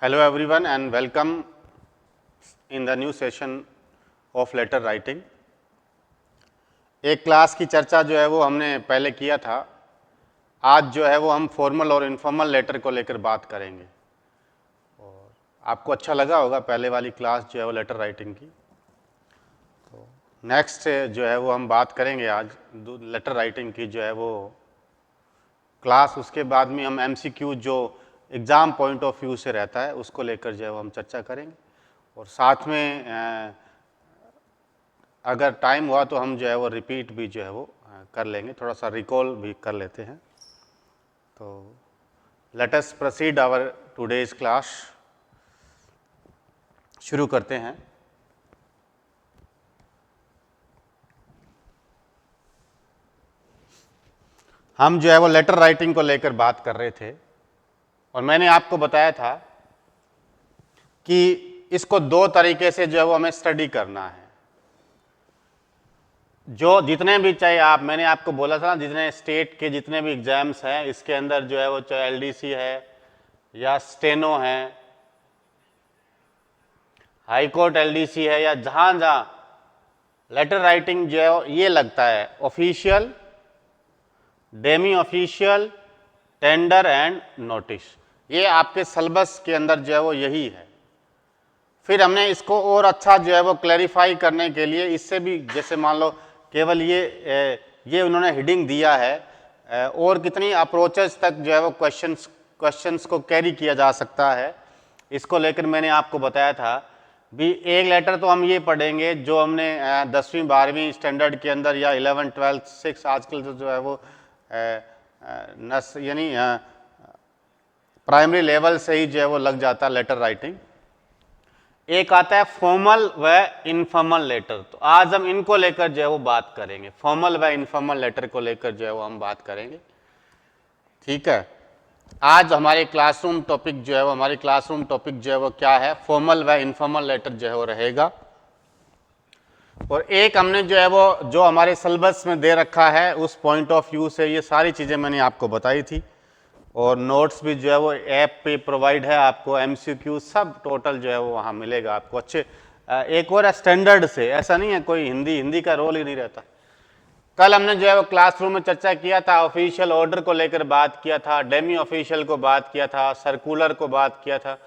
Hello everyone and welcome in the new session of letter writing. एक class की चर्चा जो है वो हमने पहले किया था. आज जो है वो हम फॉर्मल और इनफॉर्मल लेटर को लेकर बात करेंगे और आपको अच्छा लगा होगा पहले वाली क्लास जो है वो लेटर राइटिंग की. तो नेक्स्ट जो है वो हम बात करेंगे आज लेटर राइटिंग की जो है वो क्लास. उसके बाद में हम MCQ जो एग्ज़ाम पॉइंट ऑफ व्यू से रहता है उसको लेकर जो है वो हम चर्चा करेंगे और साथ में अगर टाइम हुआ तो हम जो है वो रिपीट भी जो है वो कर लेंगे, थोड़ा सा रिकॉल भी कर लेते हैं. तो let us proceed our today's class. शुरू करते हैं. हम जो है वो लेटर राइटिंग को लेकर बात कर रहे थे और मैंने आपको बताया था कि इसको दो तरीके से जो है वो हमें स्टडी करना है. जो जितने भी चाहे मैंने आपको बोला था ना, जितने स्टेट के जितने भी एग्जाम्स हैं इसके अंदर जो है वो चाहे LDC है या स्टेनो है, हाई कोर्ट LDC है या जहां जहां लेटर राइटिंग जो है ये लगता है official, Demi official, tender and notice. ये आपके सिलेबस के अंदर जो है वो यही है. फिर हमने इसको और अच्छा जो है वो क्लैरिफाई करने के लिए इससे भी, जैसे मान लो केवल ये उन्होंने हेडिंग दिया है, और कितनी अप्रोचेस तक जो है वो क्वेश्चंस को कैरी किया जा सकता है, इसको लेकर मैंने आपको बताया था. भी एक लेटर तो हम ये पढ़ेंगे जो हमने 10वीं 12वीं स्टैंडर्ड के अंदर या 11th 12th 6 आजकल तो जो है वो यानी प्राइमरी लेवल से ही जो है वो लग जाता है लेटर राइटिंग. एक आता है फॉर्मल व इनफॉर्मल लेटर. तो आज हम इनको लेकर जो है वो बात करेंगे, फॉर्मल व इनफॉर्मल लेटर को लेकर जो है वो हम बात करेंगे. ठीक है. आज हमारे क्लासरूम टॉपिक जो है वो क्या है, फॉर्मल व इनफॉर्मल लेटर जो है वो रहेगा. और एक हमने जो है वो जो हमारे सिलेबस में दे रखा है उस पॉइंट ऑफ व्यू से ये सारी चीज़ें मैंने आपको बताई थी और नोट्स भी जो है वो ऐप पे प्रोवाइड है आपको. MCQ सब टोटल जो है वो वहाँ मिलेगा आपको अच्छे. एक और स्टैंडर्ड से, ऐसा नहीं है कोई हिंदी का रोल ही नहीं रहता. कल हमने जो है वो क्लासरूम में चर्चा किया था, ऑफिशियल ऑर्डर को लेकर बात किया था, डेमी ऑफिशियल को बात किया था, सर्कुलर को बात किया था,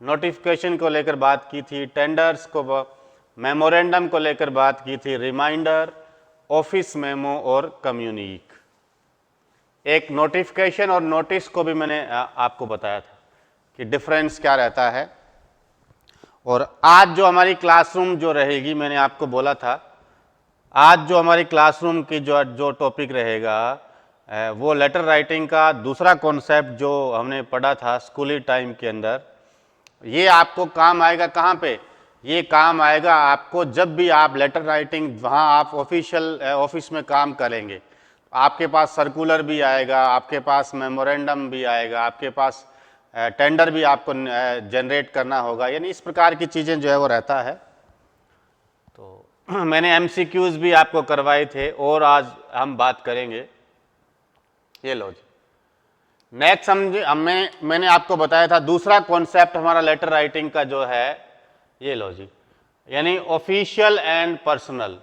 नोटिफिकेशन को लेकर बात की थी, टेंडर्स को, मेमोरेंडम को लेकर बात की थी, रिमाइंडर, ऑफिस मेमो और कम्युनिक. एक नोटिफिकेशन और नोटिस को भी मैंने आपको बताया था कि डिफरेंस क्या रहता है. और आज जो हमारी क्लासरूम जो रहेगी, मैंने आपको बोला था आज जो हमारी क्लासरूम की जो टॉपिक रहेगा वो लेटर राइटिंग का दूसरा कॉन्सेप्ट जो हमने पढ़ा था स्कूली टाइम के अंदर. ये आपको काम आएगा कहाँ पे? ये काम आएगा आपको जब भी आप लेटर राइटिंग वहाँ आप ऑफिस में काम करेंगे. आपके पास सर्कुलर भी आएगा, आपके पास मेमोरेंडम भी आएगा, आपके पास टेंडर भी आपको जनरेट करना होगा. यानी इस प्रकार की चीज़ें जो है वो रहता है. तो मैंने MCQs भी आपको करवाए थे और आज हम बात करेंगे. ये लो जी. नेक्स्ट मैंने आपको बताया था दूसरा कॉन्सेप्ट हमारा लेटर राइटिंग का जो है, ये लो जी, यानी ऑफिशियल एंड पर्सनल.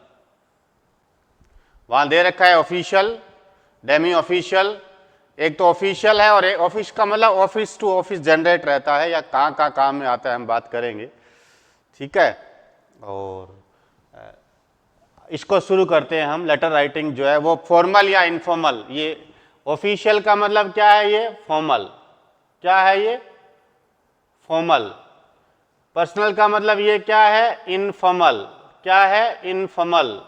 वहां दे रखा है ऑफिशियल, डेमी ऑफिशियल. एक तो ऑफिशियल है और एक ऑफिस का मतलब ऑफिस टू ऑफिस जनरेट रहता है या कहाँ काम में आता है हम बात करेंगे. ठीक है. और इसको शुरू करते हैं हम. लेटर राइटिंग जो है वो फॉर्मल या इनफॉर्मल. ये ऑफिशियल का मतलब क्या है? ये फॉर्मल. क्या है? ये फॉर्मल. पर्सनल का मतलब ये क्या है? इनफॉर्मल. क्या है? इनफॉर्मल.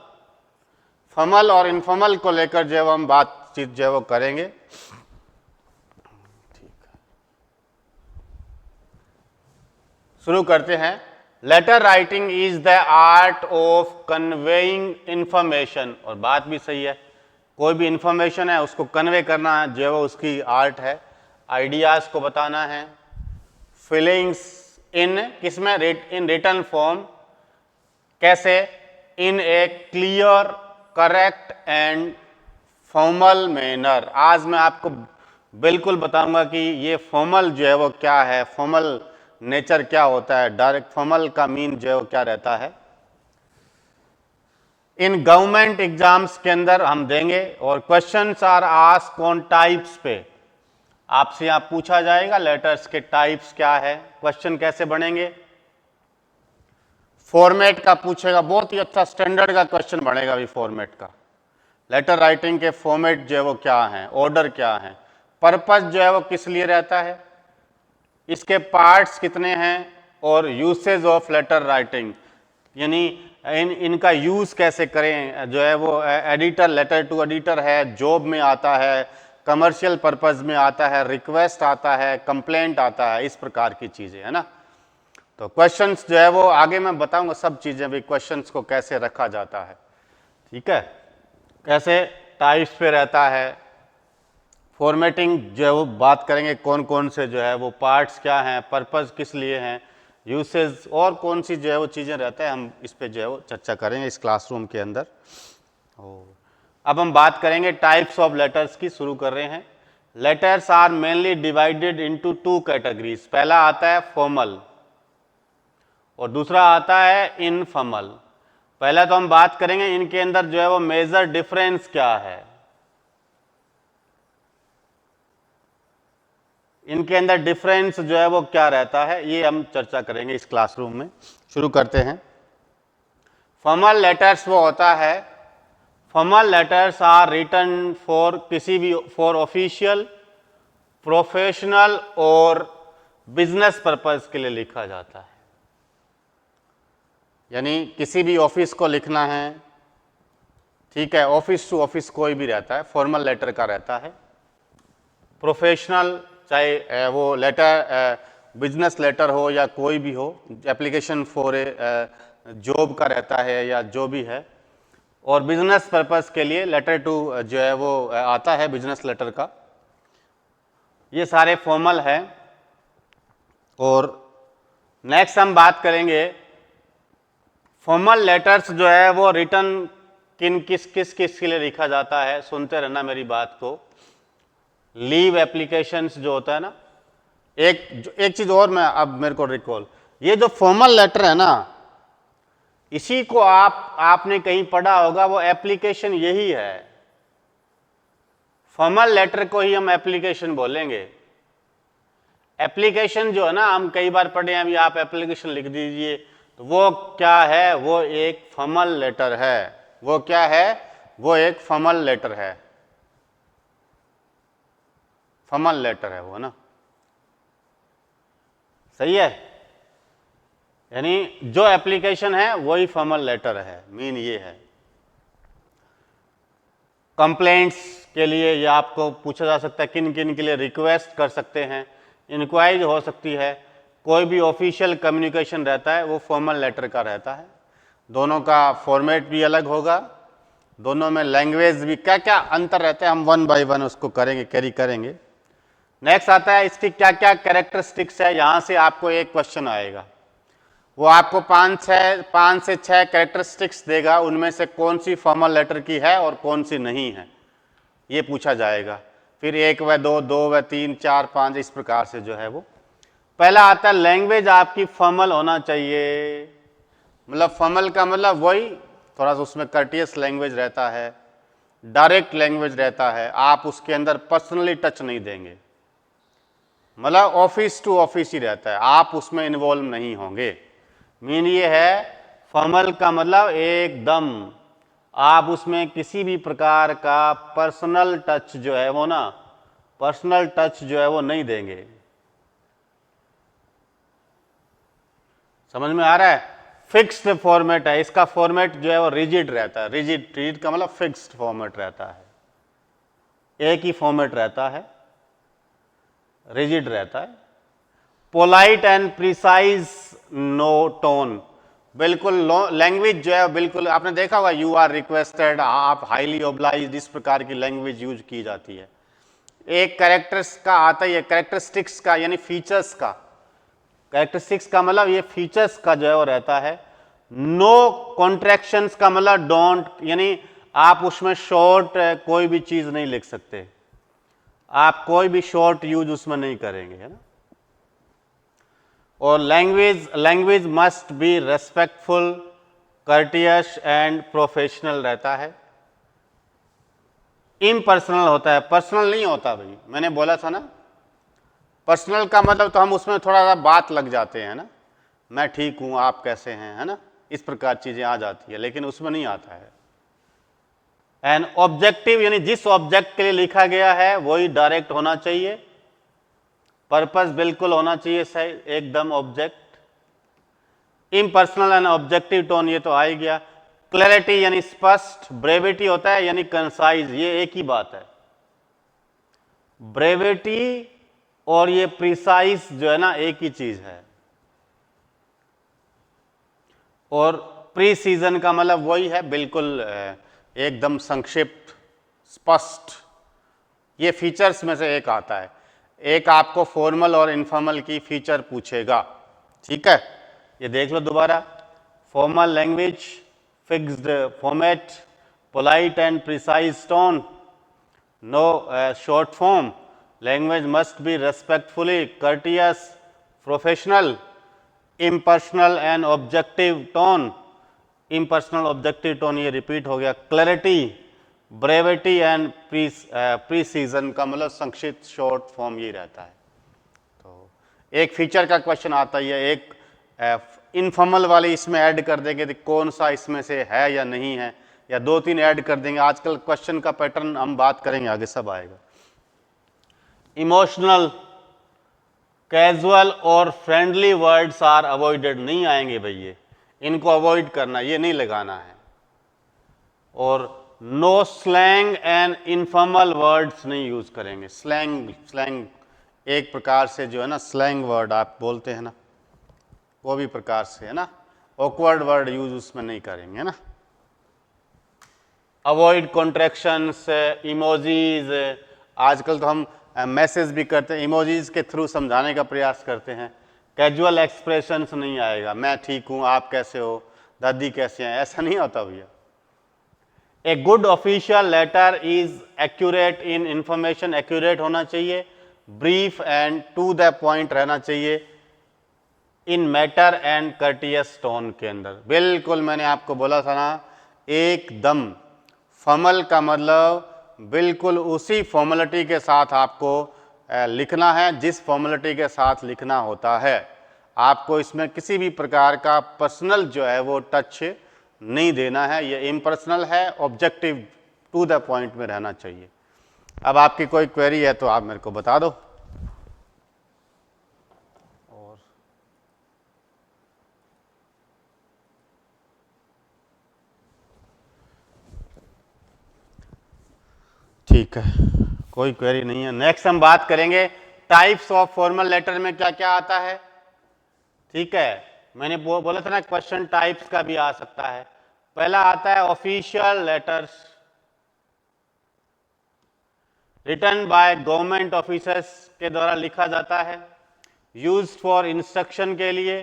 फॉर्मल और इनफॉर्मल को लेकर जो हम बातचीत जो है वो करेंगे. ठीक है, शुरू करते हैं. Letter writing is the art of conveying information. और बात भी सही है, कोई भी इंफॉर्मेशन है उसको कन्वे करना जो है वो उसकी आर्ट है. आइडियाज को बताना है, फीलिंग्स इन किसमें, इन रिटन फॉर्म. कैसे? In a clear, correct and formal manner. आज मैं आपको बिल्कुल बताऊंगा कि ये फॉर्मल जो है वो क्या है, फॉर्मल नेचर क्या होता है, डायरेक्ट फॉर्मल का मीन जो है वो क्या रहता है। इन गवर्नमेंट एग्जाम्स के अंदर हम देंगे और questions are asked on types पे, आपसे यहां पूछा जाएगा लेटर्स के टाइप्स क्या है, क्वेश्चन कैसे बनेंगे, फॉर्मेट का पूछेगा, बहुत ही अच्छा स्टैंडर्ड का क्वेश्चन बनेगा भी फॉर्मेट का। लेटर राइटिंग के फॉर्मेट जो है वो क्या है, ऑर्डर क्या है, पर्पस जो है वो किस लिए रहता है, इसके पार्ट्स कितने हैं, और यूसेज ऑफ लेटर राइटिंग यानी इनका यूज कैसे करें, जो है वो एडिटर, लेटर टू एडिटर है, जॉब में आता है, कमर्शियल पर्पस में आता है, रिक्वेस्ट आता है, कंप्लेंट आता है, इस प्रकार की चीजें है ना। तो क्वेश्चंस जो है वो आगे मैं बताऊंगा सब चीजें भी, क्वेश्चंस को कैसे रखा जाता है, ठीक है, कैसे टाइप्स पे रहता है, फॉर्मेटिंग जो है वो बात करेंगे, कौन कौन से जो है वो पार्ट्स क्या हैं, पर्पस किस लिए हैं, यूसेज और कौन सी जो है वो चीज़ें रहता है, हम इस पे जो है वो चर्चा करेंगे इस क्लासरूम के अंदर। अब हम बात करेंगे टाइप्स ऑफ लेटर्स की, शुरू कर रहे हैं। Letters are mainly divided into two categories, पहला आता है फॉर्मल और दूसरा आता है इनफॉर्मल। पहला तो हम बात करेंगे इनके अंदर जो है वो मेजर डिफरेंस क्या है, इनके अंदर डिफरेंस जो है वो क्या रहता है, ये हम चर्चा करेंगे इस क्लासरूम में। शुरू करते हैं। फॉर्मल लेटर्स वो होता है, formal letters are written for किसी भी, फॉर ऑफिशियल, प्रोफेशनल और बिजनेस पर्पस के लिए लिखा जाता है। यानी किसी भी ऑफिस को लिखना है, ठीक है, ऑफिस टू ऑफिस कोई भी रहता है, फॉर्मल लेटर का रहता है। प्रोफेशनल चाहे वो लेटर बिजनेस लेटर हो या कोई भी हो, एप्लीकेशन फॉर ए जॉब का रहता है या जो भी है, और बिजनेस पर्पस के लिए लेटर टू जो है वो आता है, बिजनेस लेटर का, ये सारे फॉर्मल हैं। और नेक्स्ट हम बात करेंगे फॉर्मल लेटर्स जो है वो रिटन किस के लिए लिखा जाता है, सुनते रहना मेरी बात को। लीव एप्लीकेशंस जो होता है ना, एक चीज और मैं अब मेरे को रिकॉल, ये जो फॉर्मल लेटर है ना, इसी को आपने कहीं पढ़ा होगा, वो एप्लीकेशन यही है, फॉर्मल लेटर को ही हम एप्लीकेशन बोलेंगे। एप्लीकेशन जो है ना, हम कई बार पढ़े हैं, अभी आप एप्लीकेशन लिख दीजिए, तो वो क्या है, वो एक फॉर्मल लेटर है। वो क्या है, वो एक फॉर्मल लेटर है, फॉर्मल लेटर है वो ना, सही है। यानी जो एप्लीकेशन है वही फॉर्मल लेटर है, मीन ये है। कंप्लेंट्स के लिए ये आपको पूछा जा सकता है, किन किन के लिए रिक्वेस्ट कर सकते हैं, इंक्वायरी हो सकती है, कोई भी ऑफिशियल कम्युनिकेशन रहता है वो फॉर्मल लेटर का रहता है। दोनों का फॉर्मेट भी अलग होगा, दोनों में लैंग्वेज भी क्या क्या अंतर रहते हैं, हम वन बाय वन उसको करेंगे, कैरी करेंगे। नेक्स्ट आता है इसकी क्या क्या कैरेक्टरिस्टिक्स है, यहां से आपको एक क्वेश्चन आएगा, वो आपको 5 से 6 कैरेक्टरिस्टिक्स देगा, उनमें से कौन सी फॉर्मल लेटर की है और कौन सी नहीं है, ये पूछा जाएगा। फिर 1 व 2, 2 व 3, 4, 5, इस प्रकार से जो है वो। पहला आता है लैंग्वेज आपकी फॉर्मल होना चाहिए, मतलब फॉर्मल का मतलब वही थोड़ा सा उसमें कर्टियस लैंग्वेज रहता है, डायरेक्ट लैंग्वेज रहता है, आप उसके अंदर पर्सनली टच नहीं देंगे, मतलब ऑफिस टू ऑफिस ही रहता है, आप उसमें इन्वॉल्व नहीं होंगे। मीन ये है फॉर्मल का मतलब एकदम आप उसमें किसी भी प्रकार का पर्सनल टच जो है वो ना, पर्सनल टच जो है वो नहीं देंगे। समझ में आ रहा है? फिक्स्ड फॉर्मेट है, इसका फॉर्मेट जो है वो रिजिड रहता है, रिजिड का मतलब फिक्स्ड फॉर्मेट रहता है, एक ही फॉर्मेट रहता है, रिजिड रहता है। Polite and precise no tone, बिल्कुल लैंग्वेज जो है बिल्कुल, आपने देखा होगा यू आर रिक्वेस्टेड, आप हाईली ऑब्लाइज्ड, इस प्रकार की लैंग्वेज यूज की जाती है। एक कैरेक्टर्स का आता है, कैरेक्टरिस्टिक्स का यानी फीचर्स का, कैरेक्टरिस्टिक्स का मतलब ये फीचर्स का जो है वो रहता है। नो कॉन्ट्रैक्शंस का मतलब डोंट, यानी आप उसमें शॉर्ट कोई भी चीज नहीं लिख सकते, आप कोई भी शॉर्ट यूज उसमें नहीं करेंगे, है ना। और language must be respectful, courteous and professional रहता है। इम्पर्सनल होता है, पर्सनल नहीं होता भाई, मैंने बोला था ना। पर्सनल का मतलब तो हम उसमें थोड़ा सा बात लग जाते हैं ना, मैं ठीक हूं आप कैसे हैं, है ना, इस प्रकार चीजें आ जाती है, लेकिन उसमें नहीं आता है। एंड ऑब्जेक्टिव यानी जिस ऑब्जेक्ट के लिए लिखा गया है वही डायरेक्ट होना चाहिए, पर्पस बिल्कुल होना चाहिए सही एकदम object. Impersonal and objective tone ये तो आ ही गया। क्लैरिटी यानी स्पष्ट, ब्रेविटी होता है यानी कंसाइज, ये एक ही बात है। ब्रेविटी और ये प्रिसाइज जो है ना एक ही चीज है। और प्री सीजन का मतलब वही है, बिल्कुल एकदम संक्षिप्त, स्पष्ट। ये फीचर्स में से एक आता है। एक आपको फॉर्मल और इनफॉर्मल की फीचर पूछेगा, ठीक है, ये देख लो दोबारा। Formal language, fixed format, polite and precise tone, no short form, language must be respectfully, courteous, professional, impersonal and objective tone. Impersonal objective tone ये रिपीट हो गया। क्लैरिटी, ब्रेविटी एंड प्रीसीजन का मतलब संक्षिप्त, शॉर्ट फॉर्म ये रहता है। तो एक फीचर का क्वेश्चन आता ही है, एक इनफॉर्मल वाली इसमें ऐड कर देंगे तो कौन सा इसमें से है या नहीं है, या दो तीन ऐड कर देंगे। आजकल क्वेश्चन का पैटर्न हम बात करेंगे आगे, सब आएगा। इमोशनल, कैजुअल और फ्रेंडली वर्ड्स आर अवॉइडेड, नहीं आएंगे भैया, इनको अवॉइड करना, ये नहीं लगाना है। और no slang and informal words नहीं यूज करेंगे। स्लैंग एक प्रकार से जो है ना, स्लैंग वर्ड आप बोलते हैं ना, वो भी प्रकार से है ना, ऑकवर्ड वर्ड यूज उसमें नहीं करेंगे ना। अवॉइड कॉन्ट्रैक्शंस, इमोजीज, आजकल तो हम मैसेज भी करते हैं, इमोजीज के थ्रू समझाने का प्रयास करते हैं। कैजुअल एक्सप्रेशंस नहीं आएगा, मैं ठीक हूं आप कैसे हो, दादी कैसे हैं, ऐसा नहीं होता भैया। A good official letter is accurate in information, accurate होना चाहिए, brief and to the point रहना चाहिए, in matter and courteous tone के अंदर। बिल्कुल मैंने आपको बोला था ना, एकदम फॉर्मल का मतलब बिल्कुल उसी फॉर्मेलिटी के साथ आपको लिखना है जिस फॉर्मेलिटी के साथ लिखना होता है। आपको इसमें किसी भी प्रकार का पर्सनल जो है वो टच नहीं देना है। ये इम्पर्सनल है, ऑब्जेक्टिव टू द पॉइंट में रहना चाहिए। अब आपकी कोई क्वेरी है तो आप मेरे को बता दो। और ठीक है, कोई क्वेरी नहीं है। नेक्स्ट हम बात करेंगे टाइप्स ऑफ फॉर्मल लेटर में क्या क्या आता है। ठीक है, मैंने बोला था ना क्वेश्चन टाइप्स का भी आ सकता है। पहला आता है official letters, written by government officers के द्वारा लिखा जाता है, यूज्ड फॉर इंस्ट्रक्शन के लिए।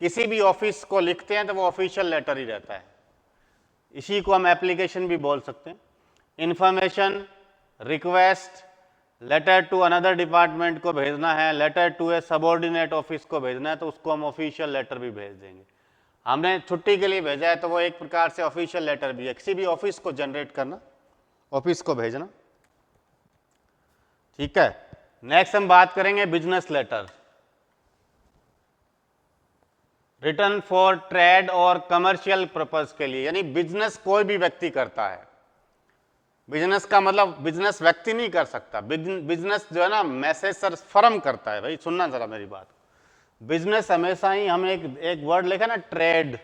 किसी भी ऑफिस को लिखते हैं तो वो ऑफिशियल लेटर ही रहता है, इसी को हम एप्लीकेशन भी बोल सकते हैं। Information, request, letter to another department को भेजना है, letter to a subordinate office को भेजना है तो उसको हम ऑफिशियल लेटर भी भेज देंगे। हमने छुट्टी के लिए भेजा है तो वो एक प्रकार से ऑफिशियल लेटर भी है, किसी भी ऑफिस को जनरेट करना, ऑफिस को भेजना। ठीक है, नेक्स्ट हम बात करेंगे business letter, written for trade और कमर्शियल पर्पस के लिए, यानी बिजनेस कोई भी व्यक्ति करता है। बिजनेस का मतलब बिजनेस व्यक्ति नहीं कर सकता, बिजनेस जो है ना मैसेजर फर्म करता है। भाई सुनना जरा मेरी बात, बिजनेस हमेशा ही, हम एक वर्ड लिखा ना ट्रेड,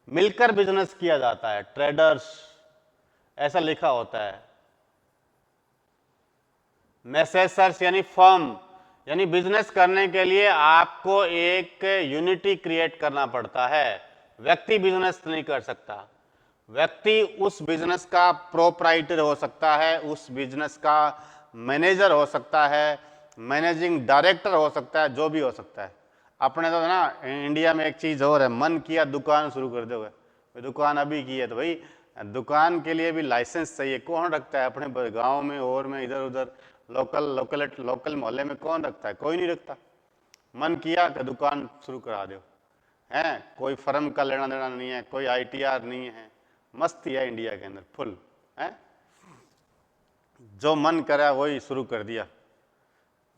मिलकर बिजनेस किया जाता है, ट्रेडर्स ऐसा लिखा होता है। मैसेजर्स यानी फर्म, यानी बिजनेस करने के लिए आपको एक यूनिटी क्रिएट करना पड़ता है, व्यक्ति बिजनेस नहीं कर सकता। व्यक्ति उस बिजनेस का प्रोप्राइटर हो सकता है, उस बिजनेस का मैनेजर हो सकता है, मैनेजिंग डायरेक्टर हो सकता है, जो भी हो सकता है। अपने तो ना इंडिया में एक चीज़ और है, मन किया दुकान शुरू कर दोगे, दुकान अभी की है तो भाई दुकान के लिए भी लाइसेंस चाहिए। कौन रखता है अपने गांव में और में इधर उधर लोकल मोहल्ले में कौन रखता है? कोई नहीं रखता। मन किया कि दुकान शुरू करा दो, हैं, कोई फर्म का लेना देना नहीं है, कोई ITR नहीं है, मस्ती है इंडिया के अंदर फुल, है, जो मन करा वही शुरू कर दिया।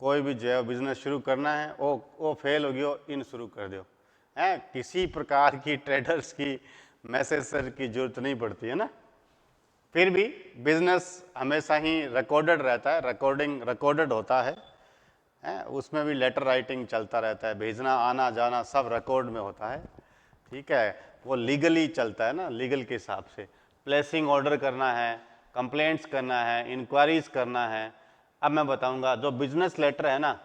कोई भी जो बिजनेस शुरू करना है वो फेल हो गया, इन शुरू कर दो, है, किसी प्रकार की ट्रेडर्स की मैसेजर की जरूरत नहीं पड़ती है ना। फिर भी बिजनेस हमेशा ही रिकॉर्डेड रहता है, रिकॉर्डेड होता है, उसमें भी लेटर राइटिंग चलता रहता है, भेजना आना जाना सब रिकॉर्ड में होता है, ठीक है, वो लीगली चलता है ना, लीगल के हिसाब से प्लेसिंग ऑर्डर करना है, कंप्लेंट्स करना है, इंक्वायरीज करना है। अब मैं बताऊंगा जो बिजनेस लेटर है ना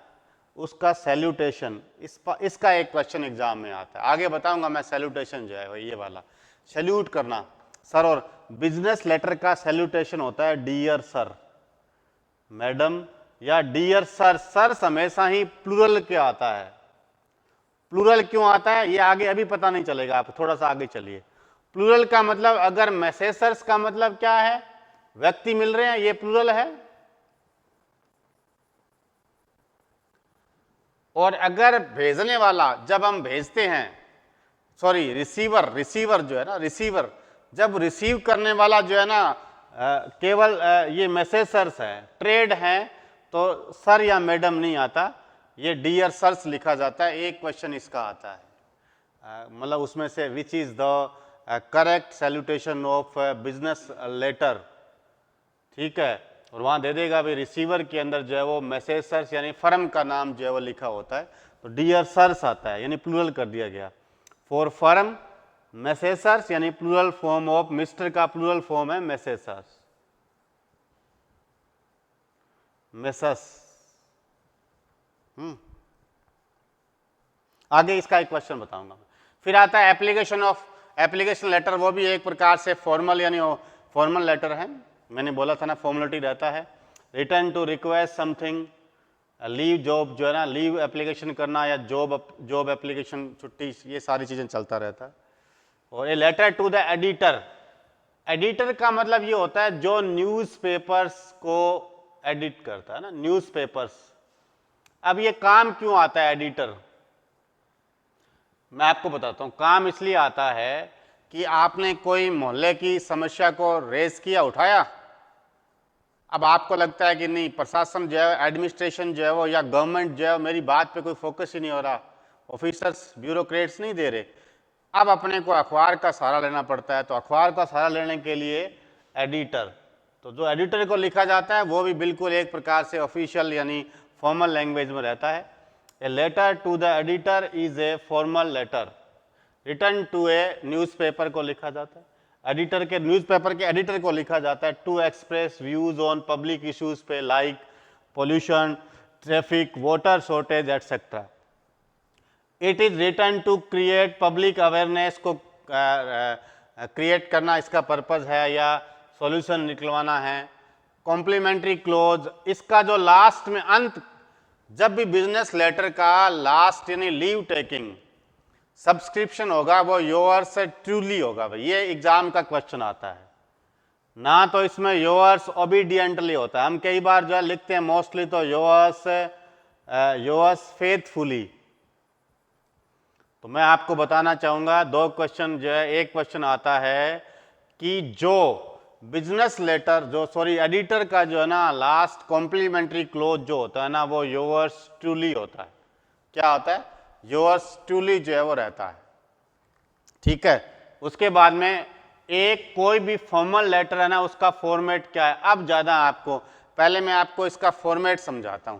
उसका सैल्यूटेशन, इसका एक क्वेश्चन एग्जाम में आता है, आगे बताऊंगा मैं। सैल्यूटेशन जो है ये वाला सैल्यूट करना सर, और बिजनेस लेटर का सैल्यूटेशन होता है डियर सर, मैडम या डियर सर। सर हमेशा ही प्लूरल के आता है। प्लूरल क्यों आता है ये आगे अभी पता नहीं चलेगा, आप थोड़ा सा आगे चलिए। प्लूरल का मतलब, अगर मैसेजर्स का मतलब क्या है, व्यक्ति मिल रहे हैं, ये प्लूरल है। और अगर भेजने वाला, जब हम भेजते हैं, सॉरी रिसीवर जो है ना, रिसीवर जब रिसीव करने वाला जो है ना केवल ये मैसेजर्स है, ट्रेड है, तो सर या मैडम नहीं आता, ये डियर सर्स लिखा जाता है। एक क्वेश्चन इसका आता है, मतलब उसमें से which is the correct salutation of business letter, ठीक है, और वहाँ दे देगा भाई रिसीवर के अंदर जो है वो मैसेज सर्स यानी फर्म का नाम जो है वो लिखा होता है, तो डियर सर्स आता है, यानी प्लूरल कर दिया गया। फॉर फर्म मैसेज सर्स यानी प्लूरल फॉर्म ऑफ, मिस्टर का प्लूरल फॉर्म है मैसेज सर्स, मैसेस। आगे इसका एक क्वेश्चन बताऊंगा। फिर आता है एप्लीकेशन लेटर, वो भी एक प्रकार से फॉर्मल यानी फॉर्मल लेटर है, मैंने बोला था ना फॉर्मेलिटी रहता है। Written to request something, leave job जो है ना, लीव एप्लीकेशन करना या जॉब एप्लीकेशन, छुट्टी, ये सारी चीज़ें चलता रहता है। और a letter to the editor, editor का मतलब ये होता है जो न्यूज़पेपर्स को एडिट करता है ना, न्यूज़पेपर्स। अब ये काम क्यों आता है एडिटर, मैं आपको बताता हूँ। काम इसलिए आता है कि आपने कोई मोहल्ले की समस्या को रेज किया, उठाया, अब आपको लगता है कि नहीं प्रशासन जो है, एडमिनिस्ट्रेशन जो है वो, या गवर्नमेंट जो है मेरी बात पे कोई फोकस ही नहीं हो रहा, ऑफिसर्स ब्यूरोक्रेट्स नहीं दे रहे, अब अपने को अखबार का सहारा लेना पड़ता है। तो अखबार का सहारा लेने के लिए एडिटर, तो जो एडिटर को लिखा जाता है वो भी बिल्कुल एक प्रकार से ऑफिशियल यानी फॉर्मल लैंग्वेज में रहता है। A letter to the editor is a formal letter. Written to a newspaper को लिखा जाता है, एडिटर के, न्यूज़पेपर के एडिटर को लिखा जाता है to express views on public issues पे, like pollution, traffic, water shortage etcetera. It is written to create public awareness को क्रिएट करना इसका पर्पज है, या सॉल्यूशन निकलवाना है। कॉम्प्लीमेंट्री क्लोज, इसका जो लास्ट में अंत, जब भी बिजनेस लेटर का लास्ट यानी लीव टेकिंग सब्सक्रिप्शन होगा वो योर्स ट्रूली होगा। भाई ये एग्जाम का क्वेश्चन आता है ना, तो इसमें योर्स ओबीडियंटली होता है, हम कई बार जो है लिखते हैं मोस्टली तो योर्स फेथफुली। तो मैं आपको बताना चाहूंगा दो क्वेश्चन जो है, एक क्वेश्चन आता है कि जो बिजनेस लेटर जो एडिटर का जो है ना लास्ट कॉम्प्लीमेंट्री क्लोज जो होता है ना वो योर्स ट्रूली होता है। क्या होता है, योर्स ट्रूली जो है वो रहता है, ठीक है। उसके बाद में एक कोई भी फॉर्मल लेटर है ना उसका फॉर्मेट क्या है, अब ज्यादा आपको, पहले मैं आपको इसका फॉर्मेट समझाता हूं।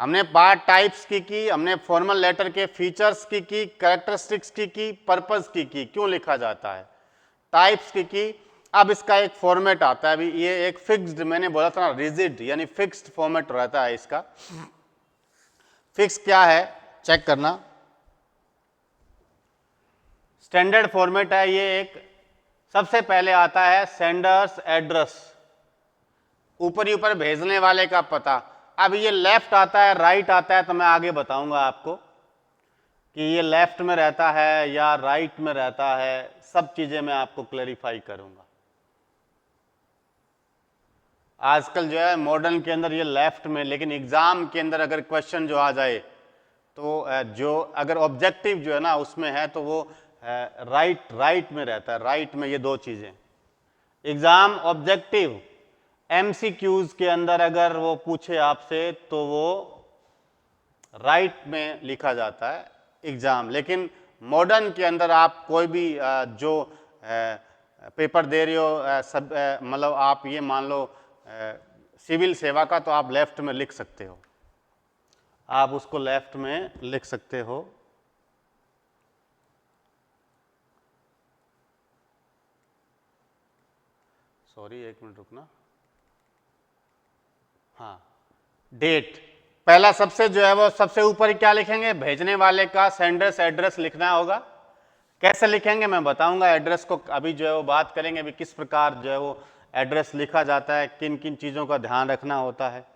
हमने बात टाइप्स की, हमने फॉर्मल लेटर के फीचर्स की, कैरेक्टरिस्टिक्स की, पर्पस की, क्यों लिखा जाता है, टाइप्स की। अब इसका एक फॉर्मेट आता है, अभी ये एक फिक्स्ड, मैंने बोला था ना रिजिड यानी फिक्स्ड फॉर्मेट रहता है इसका। फिक्स क्या है चेक करना, स्टैंडर्ड फॉर्मेट है ये एक। सबसे पहले आता है सेंडर्स एड्रेस, ऊपर ही ऊपर भेजने वाले का पता। अब ये लेफ्ट आता है राइट आता है, तो मैं आगे बताऊंगा आपको कि ये लेफ्ट में रहता है या राइट में रहता है, सब चीजें मैं आपको क्लैरिफाई करूंगा। आजकल जो है मॉडर्न के अंदर ये लेफ्ट में, लेकिन एग्जाम के अंदर अगर क्वेश्चन जो आ जाए तो जो अगर ऑब्जेक्टिव जो है ना उसमें है तो वो राइट में रहता है, राइट में ये दो चीज़ें। एग्ज़ाम ऑब्जेक्टिव MCQs के अंदर अगर वो पूछे आपसे तो वो राइट में लिखा जाता है एग्ज़ाम। लेकिन मॉडर्न के अंदर आप कोई भी जो पेपर दे रहे हो सब मतलब आप ये मान लो सिविल सेवा का, तो आप लेफ्ट में लिख सकते हो, आप उसको लेफ्ट में लिख सकते हो। सॉरी, एक मिनट रुकना। हाँ, डेट पहला सबसे जो है वो सबसे ऊपर ही क्या लिखेंगे, भेजने वाले का सेंडर्स एड्रेस लिखना होगा। कैसे लिखेंगे मैं बताऊंगा, एड्रेस को अभी जो है वो बात करेंगे अभी किस प्रकार जो है वो एड्रेस लिखा जाता है, किन किन चीज़ों का ध्यान रखना होता है।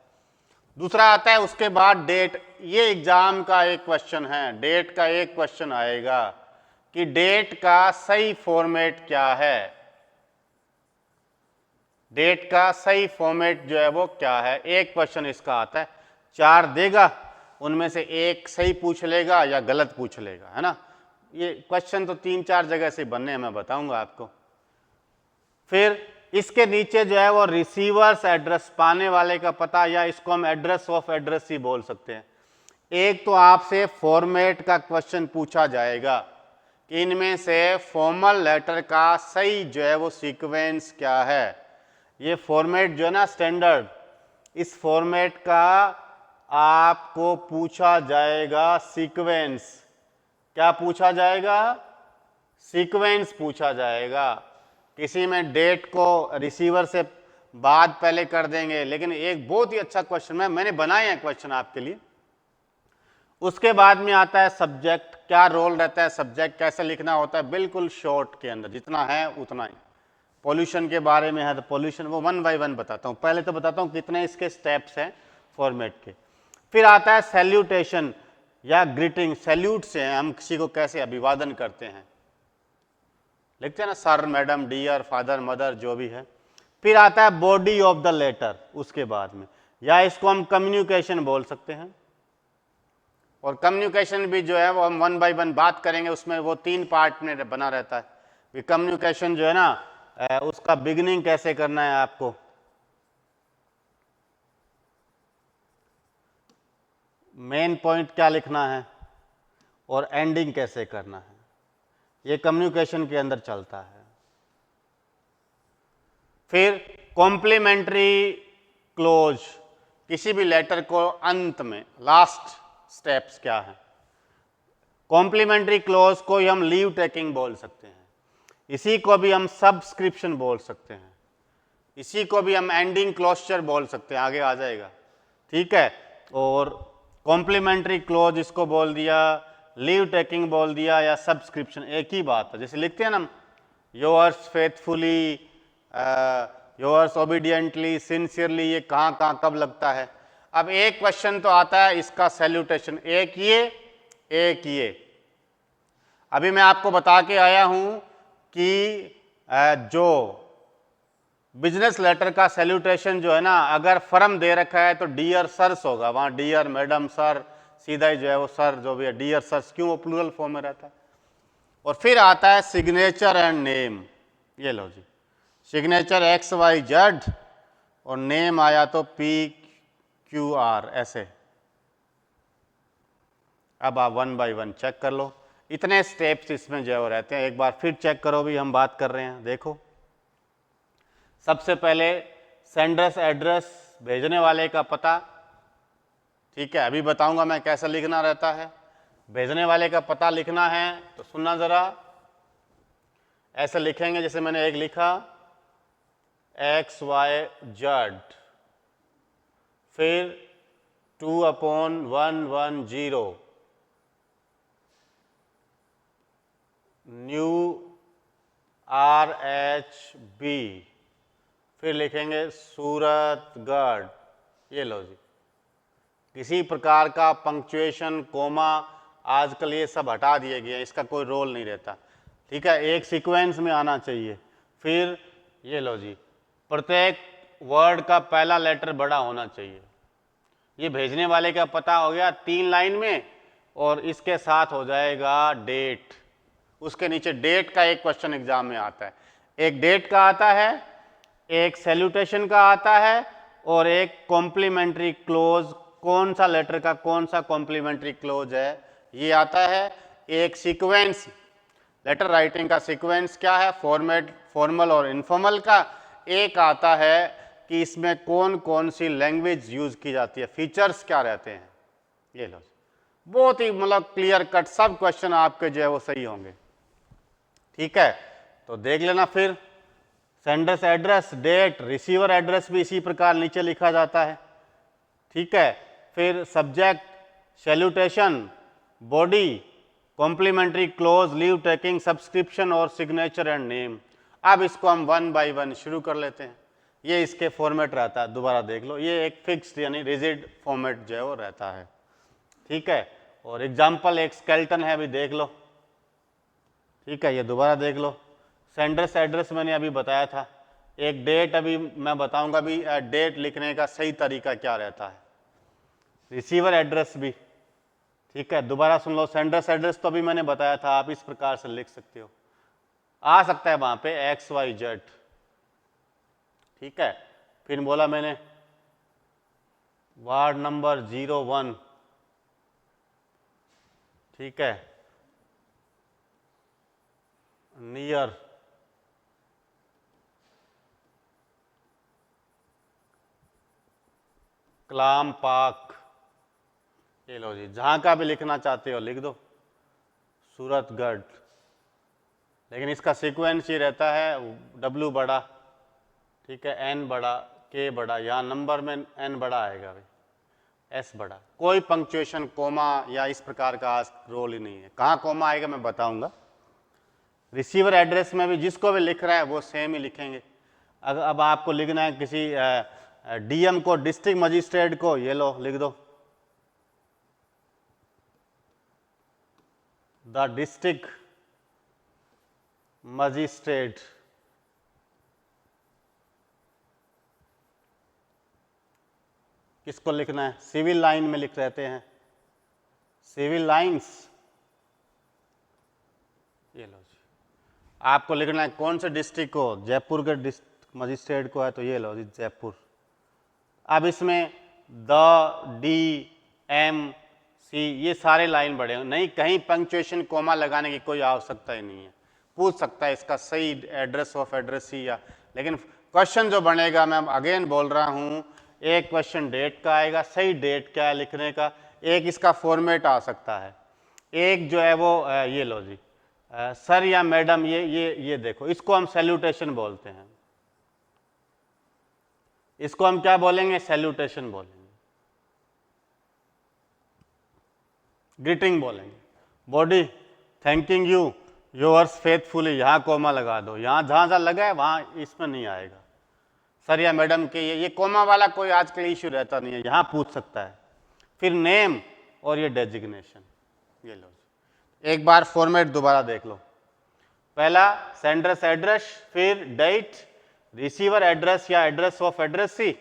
दूसरा आता है उसके बाद डेट। ये एग्जाम का एक क्वेश्चन है, डेट का एक क्वेश्चन आएगा कि डेट का सही फॉर्मेट क्या है, डेट का सही फॉर्मेट जो है वो क्या है। एक क्वेश्चन इसका आता है, 4 देगा, उनमें से एक सही पूछ लेगा या गलत पूछ लेगा, है ना। ये क्वेश्चन तो 3-4 जगह से बनने हैं, मैं बताऊंगा आपको। फिर इसके नीचे जो है वो रिसीवर्स एड्रेस, पाने वाले का पता, या इसको हम एड्रेस ऑफ एड्रेस ही बोल सकते हैं। एक तो आपसे फॉर्मेट का क्वेश्चन पूछा जाएगा कि इनमें से फॉर्मल लेटर का सही जो है वो सीक्वेंस क्या है। ये फॉर्मेट जो है ना स्टैंडर्ड, इस फॉर्मेट का आपको पूछा जाएगा सीक्वेंस। क्या पूछा जाएगा, सीक्वेंस पूछा जाएगा। किसी में डेट को रिसीवर से बाद पहले कर देंगे, लेकिन एक बहुत ही अच्छा क्वेश्चन मैंने बनाए हैं क्वेश्चन आपके लिए। उसके बाद में आता है सब्जेक्ट, क्या रोल रहता है सब्जेक्ट, कैसे लिखना होता है, बिल्कुल शॉर्ट के अंदर जितना है उतना ही। पॉल्यूशन के बारे में है तो पॉल्यूशन वो 1 बाय 1 बताता हूँ, पहले तो बताता हूँ कितने इसके स्टेप्स हैं फॉर्मेट के। फिर आता है सैल्यूटेशन या ग्रीटिंग, सैल्यूट से हम किसी को कैसे अभिवादन करते हैं, लिखते हैं ना sir, madam, dear, father, mother, जो भी है। फिर आता है बॉडी ऑफ द लेटर उसके बाद में, या इसको हम कम्युनिकेशन बोल सकते हैं। और कम्युनिकेशन भी जो है वो हम 1 बाय 1 बात करेंगे, उसमें वो 3 पार्ट में बना रहता है। कम्युनिकेशन जो है ना उसका बिगिनिंग कैसे करना है आपको, मेन पॉइंट क्या लिखना है और एंडिंग कैसे करना है, ये कम्युनिकेशन के अंदर चलता है। फिर कॉम्प्लीमेंट्री क्लोज, किसी भी लेटर को अंत में लास्ट स्टेप्स क्या है। कॉम्प्लीमेंट्री क्लोज को ही हम लीव टेकिंग बोल सकते हैं, इसी को भी हम सब्सक्रिप्शन बोल सकते हैं, इसी को भी हम एंडिंग क्लोजर बोल सकते हैं, आगे आ जाएगा, ठीक है। और कॉम्प्लीमेंट्री क्लोज इसको बोल दिया, लीव टेकिंग बोल दिया, या सब्सक्रिप्शन, एक ही बात है। जैसे लिखते हैं ना yours faithfully, yours obediently, sincerely, ये कहाँ कहाँ कब लगता है। अब एक क्वेश्चन तो आता है इसका सैल्यूटेशन, एक ये अभी मैं आपको बता के आया हूं कि जो बिजनेस लेटर का सैल्यूटेशन जो है ना, अगर फर्म दे रखा है तो डियर सर्स होगा, वहां डियर, मैडम, सर, सीधा ही जो है वो सर जो भी है, डियर सर्स, क्यों वो प्लूरल फॉर्म में रहता है। और फिर आता है सिग्नेचर एंड नेम, ये लो जी, सिग्नेचर XYZ और नेम आया तो PQR, ऐसे। अब आप 1 बाय 1 चेक कर लो, इतने स्टेप्स इसमें जो है वो रहते हैं। एक बार फिर चेक करो, भी हम बात कर रहे हैं, देखो। सबसे पहले सेंडर्स एड्रेस, भेजने वाले का पता, ठीक है, अभी बताऊंगा मैं कैसे लिखना रहता है। भेजने वाले का पता लिखना है तो सुनना ज़रा, ऐसे लिखेंगे जैसे मैंने एक लिखा XYZ, फिर 2/110 न्यू RHB, फिर लिखेंगे सूरतगढ़। ये लो जी, किसी प्रकार का पंक्चुएशन, कोमा, आजकल ये सब हटा दिए गए हैं, इसका कोई रोल नहीं रहता, ठीक है, एक सीक्वेंस में आना चाहिए। फिर ये लो जी, प्रत्येक वर्ड का पहला लेटर बड़ा होना चाहिए। ये भेजने वाले का पता हो गया 3 लाइन में, और इसके साथ हो जाएगा डेट, उसके नीचे डेट का एक क्वेश्चन एग्जाम में आता है, एक डेट का आता है, एक सैल्यूटेशन का आता है और एक कॉम्प्लीमेंट्री क्लोज, कौन सा लेटर का कौन सा कॉम्प्लीमेंट्री क्लोज है ये आता है, एक सीक्वेंस, लेटर राइटिंग का सीक्वेंस क्या है, फॉर्मेट फॉर्मल और इनफॉर्मल का, एक आता है कि इसमें कौन कौन सी लैंग्वेज यूज की जाती है, फीचर्स क्या रहते हैं। ये लो, बहुत ही मतलब क्लियर कट सब क्वेश्चन आपके जो है वो सही होंगे। ठीक है, तो देख लेना फिर sender's address, date, receiver address भी इसी प्रकार नीचे लिखा जाता है। ठीक है, फिर subject, salutation, body, complimentary close, leave taking, subscription और सिग्नेचर एंड नेम। अब इसको हम वन बाय वन शुरू कर लेते हैं। ये इसके फॉर्मेट रहता है, दोबारा देख लो, ये एक फिक्स्ड यानी रिजिड फॉर्मेट जो है वो रहता है। ठीक है, और एग्जाम्पल एक स्केलेटन है, अभी देख लो। ठीक है, ये दोबारा देख लो, सेंडर्स एड्रेस मैंने अभी बताया था, एक डेट अभी मैं बताऊंगा भी डेट लिखने का सही तरीका क्या रहता है, रिसीवर एड्रेस भी। ठीक है, दोबारा सुन लो, सेंडर्स एड्रेस तो अभी मैंने बताया था, आप इस प्रकार से लिख सकते हो, आ सकता है वहां पे XYZ। ठीक है, फिर बोला मैंने वार्ड नंबर 01। ठीक है, नियर क्लाम पार्क। ये लो जी, जहां का भी लिखना चाहते हो लिख दो, सूरतगढ़। लेकिन इसका सीक्वेंस ये रहता है W बड़ा, ठीक है, N बड़ा, K बड़ा, यहाँ नंबर में N बड़ा आएगा भाई, S बड़ा, कोई पंक्चुएशन कोमा या इस प्रकार का आज रोल ही नहीं है। कहाँ कोमा आएगा मैं बताऊंगा। रिसीवर एड्रेस में भी जिसको भी लिख रहा है वो सेम ही लिखेंगे। अब आपको लिखना है किसी DM को, डिस्ट्रिक्ट मजिस्ट्रेट को, ये लो लिख दो, द डिस्ट्रिक्ट मजिस्ट्रेट। किसको लिखना है, सिविल लाइन में लिख रहते हैं, सिविल लाइंस। ये लो जी, आपको लिखना है कौन से डिस्ट्रिक्ट को, जयपुर के डिस्ट्रिक्ट मजिस्ट्रेट को है तो ये लो जी, जयपुर। अब इसमें द, डी, एम, सी, ये सारे लाइन बड़े हैं, नहीं कहीं पंक्चुएशन कोमा लगाने की कोई आवश्यकता ही नहीं है। पूछ सकता है इसका सही एड्रेस ऑफ एड्रेस ही या, लेकिन क्वेश्चन जो बनेगा, मैं अगेन बोल रहा हूं, एक क्वेश्चन डेट का आएगा, सही डेट क्या है लिखने का, एक इसका फॉर्मेट आ सकता है, एक जो है वो ये लो जी, सर या मैडम, ये देखो, इसको हम सैल्यूटेशन बोलते हैं, इसको हम क्या बोलेंगे, सैल्यूटेशन बोलेंगे, ग्रीटिंग बोलेंगे। Body, thanking you, yours faithfully, यहाँ कोमा लगा दो, यहाँ जहाँ जहाँ लगा है वहाँ इसमें नहीं आएगा। सर या मैडम के ये कोमा वाला कोई आजकल इश्यू रहता नहीं है, यहाँ पूछ सकता है। फिर नेम और ये डेजिग्नेशन। ये लो, एक बार फॉर्मेट दोबारा देख लो, पहला सेंडर्स एड्रेस, फिर डेट, रिसीवर एड्रेस या address of addressee,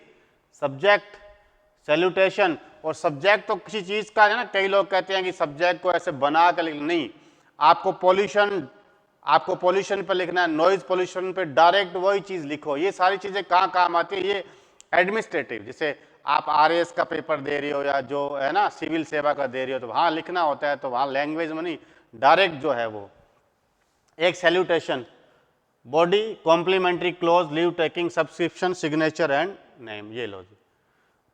subject, salutation. और सब्जेक्ट तो किसी चीज का है ना, कई लोग कहते हैं कि सब्जेक्ट को ऐसे बना कर लिख, नहीं, आपको पोल्यूशन पे लिखना है, नॉइज पोल्यूशन पे डायरेक्ट वही चीज लिखो। ये सारी चीजें कहाँ काम आती है, ये एडमिनिस्ट्रेटिव, जैसे आप RAS का पेपर दे रही हो या जो है ना सिविल सेवा का दे रही हो तो वहां लिखना होता है, तो वहां लैंग्वेज में नहीं, डायरेक्ट जो है वो। एक salutation, body, complimentary close, leave taking, subscription, signature and name. ये लो जी,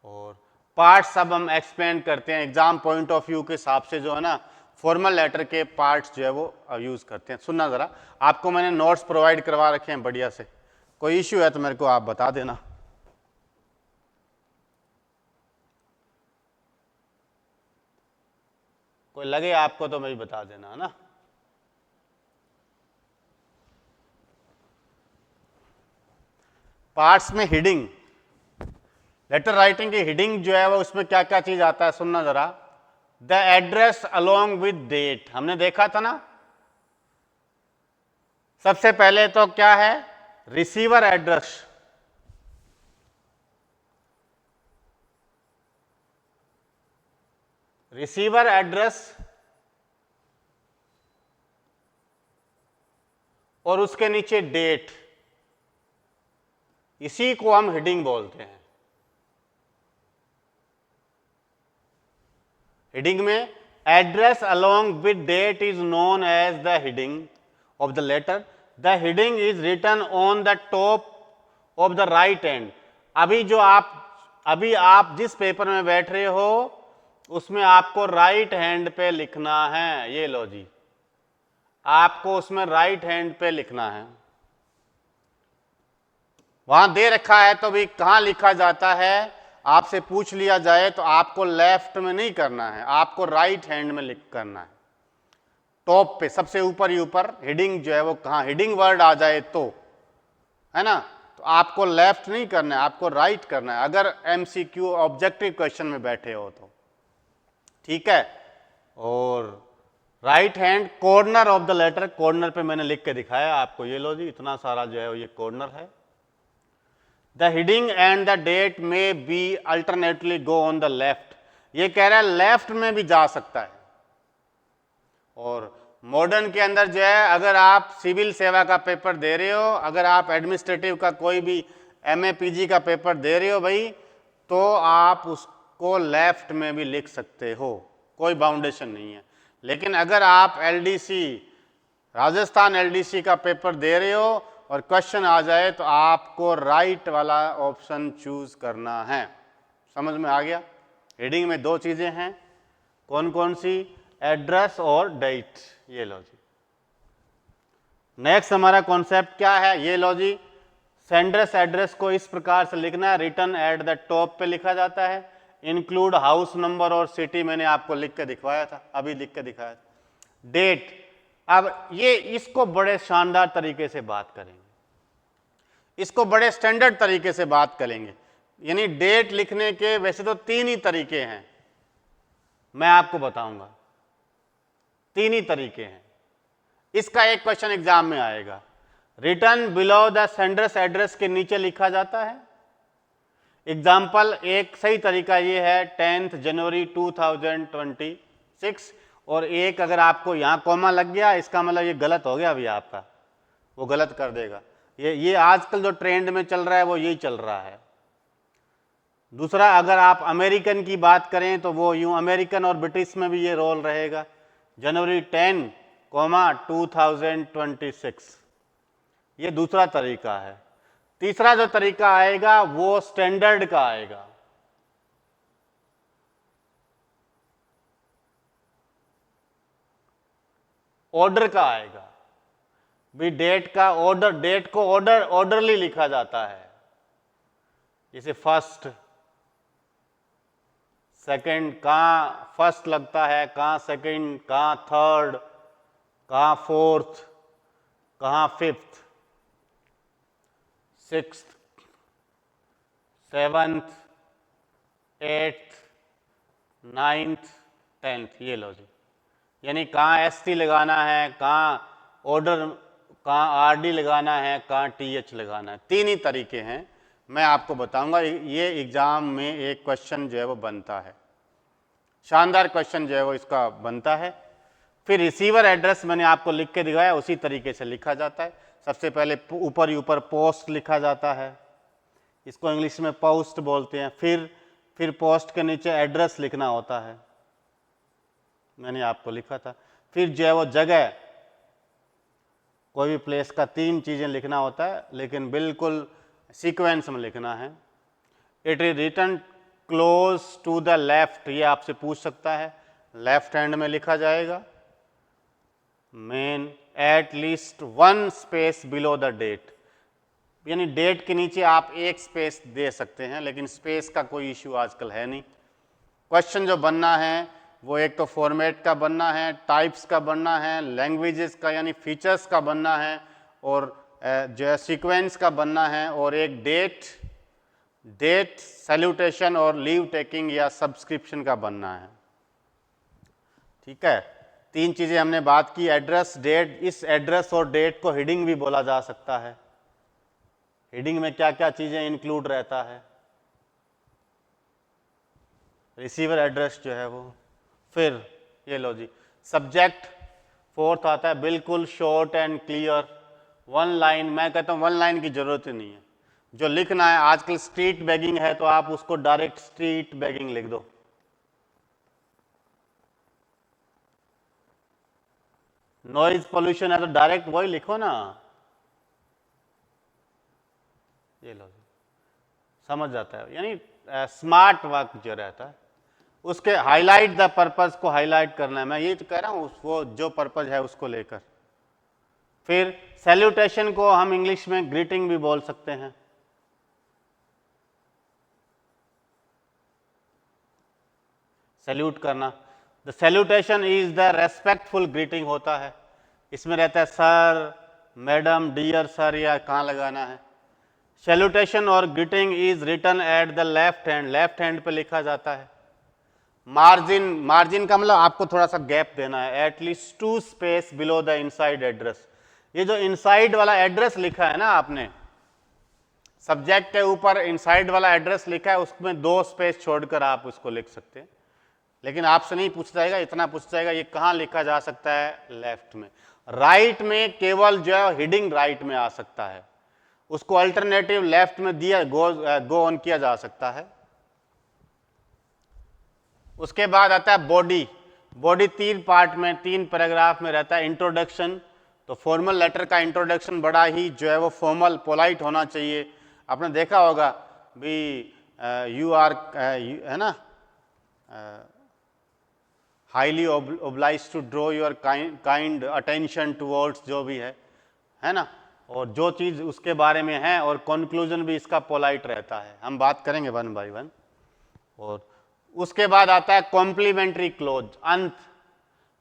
और पार्ट्स अब हम एक्सप्लेन करते हैं एग्जाम पॉइंट ऑफ व्यू के हिसाब से, जो है ना फॉर्मल लेटर के पार्ट्स जो है वो यूज करते हैं। सुनना जरा, आपको मैंने नोट्स प्रोवाइड करवा रखे हैं बढ़िया से, कोई इश्यू है तो मेरे को आप बता देना। कोई लगे आपको तो मैं बता देना, है ना। पार्ट्स में हेडिंग, लेटर राइटिंग की हेडिंग जो है वो उसमें क्या क्या चीज आता है, सुनना जरा। The address along with date, हमने देखा था ना, सबसे पहले तो क्या है, रिसीवर एड्रेस, रिसीवर एड्रेस और उसके नीचे डेट, इसी को हम हेडिंग बोलते हैं। हेडिंग में address along with date is known as the heading of the letter. The heading is written on the top of the right hand. अभी आप जिस पेपर में बैठ रहे हो उसमें आपको राइट हैंड पे लिखना है। ये लो जी, आपको उसमें राइट हैंड पे लिखना है। वहां दे रखा है तो भी कहां लिखा जाता है, आपसे पूछ लिया जाए तो आपको लेफ्ट में नहीं करना है, आपको राइट हैंड में लिख करना है। टॉप पे सबसे ऊपर ही ऊपर हेडिंग जो है वो कहां, हेडिंग वर्ड आ जाए तो, है ना, तो आपको लेफ्ट नहीं करना है, आपको राइट करना है, अगर एमसीक्यू ऑब्जेक्टिव क्वेश्चन में बैठे हो तो, ठीक है। और right hand corner of the letter, corner पे मैंने लिख के दिखाया आपको, ये लो जी, इतना सारा जो है ये कॉर्नर है। The heading and the date may be alternately go on the left. ये कह रहा है लेफ्ट में भी जा सकता है। और मॉडर्न के अंदर जो है, अगर आप सिविल सेवा का पेपर दे रहे हो, अगर आप एडमिनिस्ट्रेटिव का कोई भी एमए पीजी का पेपर दे रहे हो भाई, तो आप उसको लेफ्ट में भी लिख सकते हो, कोई बाउंडेशन नहीं है। लेकिन अगर आप एलडीसी, राजस्थान एलडीसी का पेपर दे रहे हो और क्वेश्चन आ जाए तो आपको राइट वाला ऑप्शन चूज करना है। समझ में आ गया? हेडिंग में दो चीजें हैं, कौन कौन सी? एड्रेस और डेट। ये लो जी। नेक्स्ट हमारा कॉन्सेप्ट क्या है? ये लो जी, सेंडर्स एड्रेस को इस प्रकार से लिखना है, रिटन एट द टॉप पे लिखा जाता है, इंक्लूड हाउस नंबर और सिटी, मैंने आपको लिख के दिखवाया था, अभी लिख के दिखाया था। डेट, अब ये इसको बड़े शानदार तरीके से बात करेंगे, इसको बड़े स्टैंडर्ड तरीके से बात करेंगे। यानी डेट लिखने के वैसे तो तीन ही तरीके हैं, मैं आपको बताऊंगा, तीन ही तरीके हैं। इसका एक क्वेश्चन एग्जाम में आएगा, return below the sender's address के नीचे लिखा जाता है। एग्जाम्पल, एक सही तरीका ये है 10 जनवरी 2026, और एक अगर आपको यहां कॉमा लग गया, इसका मतलब ये गलत हो गया अभी आपका, वो गलत कर देगा। ये आजकल जो ट्रेंड में चल रहा है वो यही चल रहा है। दूसरा, अगर आप अमेरिकन की बात करें तो वो यूं, अमेरिकन और ब्रिटिश में भी ये रोल रहेगा, जनवरी 10, 2026। ये दूसरा तरीका है। तीसरा जो तरीका आएगा वो स्टैंडर्ड का आएगा। ऑर्डर का आएगा भी, डेट का ऑर्डर, डेट को ऑर्डरली लिखा जाता है, जैसे फर्स्ट, सेकंड, कहाँ फर्स्ट लगता है, कहाँ सेकंड, कहाँ थर्ड, कहाँ फोर्थ, कहाँ fifth, sixth, seventh, eighth, ninth, tenth. ये लो जी, यानी कहाँ एसटी लगाना है, कहाँ ऑर्डर, कहाँ आरडी लगाना है, कहाँ टीएच लगाना है। तीन ही तरीके हैं, मैं आपको बताऊंगा। ये एग्जाम में एक क्वेश्चन जो है वो बनता है, शानदार क्वेश्चन जो है वो इसका बनता है। फिर रिसीवर एड्रेस मैंने आपको लिख के दिखाया, उसी तरीके से लिखा जाता है। सबसे पहले ऊपर ही ऊपर पोस्ट लिखा जाता है, इसको इंग्लिश में पोस्ट बोलते हैं। फिर पोस्ट के नीचे एड्रेस लिखना होता है, मैंने आपको लिखा था। फिर जो है वो जगह, कोई भी प्लेस का तीन चीज़ें लिखना होता है, लेकिन बिल्कुल सीक्वेंस में लिखना है। It is written close to the left, ये आपसे पूछ सकता है, लेफ्ट हैंड में लिखा जाएगा। Main at least one space below the date, यानी डेट के नीचे आप एक स्पेस दे सकते हैं, लेकिन स्पेस का कोई इश्यू आजकल है नहीं। क्वेश्चन जो बनना है वो एक तो फॉर्मेट का बनना है, टाइप्स का बनना है, लैंग्वेजेस का यानी फीचर्स का बनना है, और जो है सीक्वेंस का बनना है, और एक डेट सैल्यूटेशन और लीव टेकिंग या सब्सक्रिप्शन का बनना है। ठीक है, तीन चीज़ें हमने बात की, एड्रेस, डेट। इस एड्रेस और डेट को हेडिंग भी बोला जा सकता है। हेडिंग में क्या क्या चीज़ें इंक्लूड रहता है, रिसीवर एड्रेस जो है वो। फिर ये लो जी, सब्जेक्ट फोर्थ आता है, बिल्कुल short and clear, one line, मैं कहता हूँ वन लाइन की जरूरत ही नहीं है। जो लिखना है, आजकल स्ट्रीट बैगिंग है तो आप उसको डायरेक्ट स्ट्रीट बैगिंग लिख दो। नॉइज पोल्यूशन है तो डायरेक्ट वही लिखो ना। ये लो, समझ जाता है, यानी स्मार्ट वर्क जो रहता है उसके हाईलाइट द पर्पस को हाईलाइट करना है। मैं ये तो कह रहा हूँ वो जो पर्पस है उसको लेकर। फिर सैल्यूटेशन को हम इंग्लिश में ग्रीटिंग भी बोल सकते हैं। सैल्यूट करना, the salutation is the respectful greeting होता है। इसमें रहता है सर, मैडम, डियर सर, या कहाँ लगाना है। सैल्यूटेशन और greeting is written at the left hand, left hand पे लिखा जाता है। मार्जिन, मार्जिन का मतलब आपको थोड़ा सा गैप देना है, at least 2 space below the inside address. ये जो इनसाइड वाला एड्रेस लिखा है ना आपने, सब्जेक्ट के ऊपर इनसाइड वाला एड्रेस लिखा है, उसमें 2 स्पेस छोड़कर आप उसको लिख सकते हैं। लेकिन आपसे नहीं पूछ जाएगा, इतना पूछ जाएगा ये कहाँ लिखा जा सकता है, लेफ्ट में। राइट में केवल जो है हेडिंग राइट में आ सकता है, उसको अल्टरनेटिव लेफ्ट में दिया गो ऑन किया जा सकता है। उसके बाद आता है बॉडी। बॉडी 3 पार्ट में, 3 पैराग्राफ में रहता है। इंट्रोडक्शन, तो फॉर्मल लेटर का इंट्रोडक्शन बड़ा ही जो है वो फॉर्मल पोलाइट होना चाहिए। आपने देखा होगा भी यू आर है ना, highly obliged to draw your kind attention towards, जो भी है ना, और जो चीज़ उसके बारे में है, और कंक्लूजन भी इसका पोलाइट रहता है। हम बात करेंगे 1 बाय 1। और उसके बाद आता है कॉम्प्लीमेंट्री क्लोज, अंत।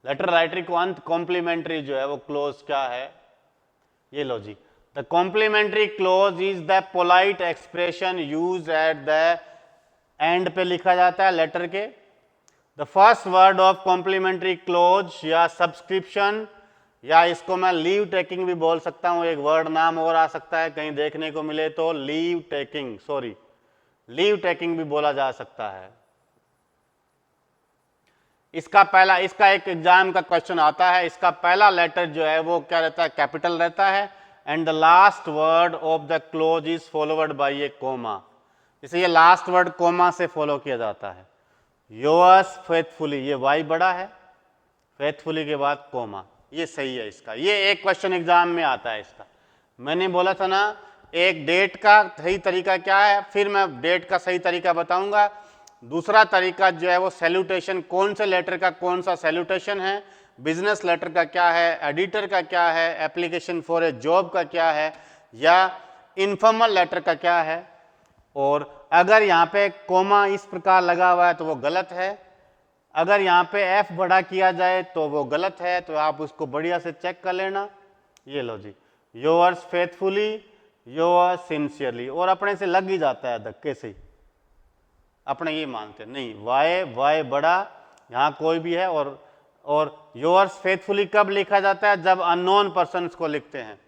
लेटर राइटर को अंत कॉम्प्लीमेंट्री जो है वो क्लोज क्या है, ये लो जी। The complimentary close is the polite expression use at the end पे लिखा जाता है लेटर के। The first word of complimentary close या सब्सक्रिप्शन, या इसको मैं लीव टेकिंग भी बोल सकता हूं, एक वर्ड नाम और आ सकता है कहीं देखने को मिले तो, leave taking, sorry, leave taking भी बोला जा सकता है। इसका पहला, इसका एक एग्जाम का क्वेश्चन आता है, इसका पहला लेटर जो है वो क्या रहता है, कैपिटल रहता है, and the last word of the close is followed by a comma. इसे ये लास्ट वर्ड कोमा से फॉलो किया जाता है। योर्स फेथफुली, ये वाई बड़ा है, फेथफुली के बाद कोमा, ये सही है इसका। ये एक क्वेश्चन एग्जाम में आता है इसका। मैंने बोला था ना एक डेट का सही तरीका क्या है, फिर मैं डेट का सही तरीका बताऊंगा। दूसरा तरीका जो है वो सैल्यूटेशन, कौन से लेटर का कौन सा सैल्यूटेशन है, बिजनेस लेटर का क्या है, एडिटर का क्या है, एप्लीकेशन फॉर ए जॉब का क्या है, या इनफॉर्मल लेटर का क्या है। और अगर यहाँ पे कोमा इस प्रकार लगा हुआ है तो वो गलत है, अगर यहाँ पे एफ बड़ा किया जाए तो वो गलत है, तो आप उसको बढ़िया से चेक कर लेना। ये लो जी, योर्स फेथफुली, योर्स सिंसियरली, और अपने से लग ही जाता है धक्के से ही, अपने ये मानते नहीं, वाई बड़ा यहाँ कोई भी है। और योर्स फेथफुली कब लिखा जाता है, जब अननोन पर्सन्स को लिखते हैं।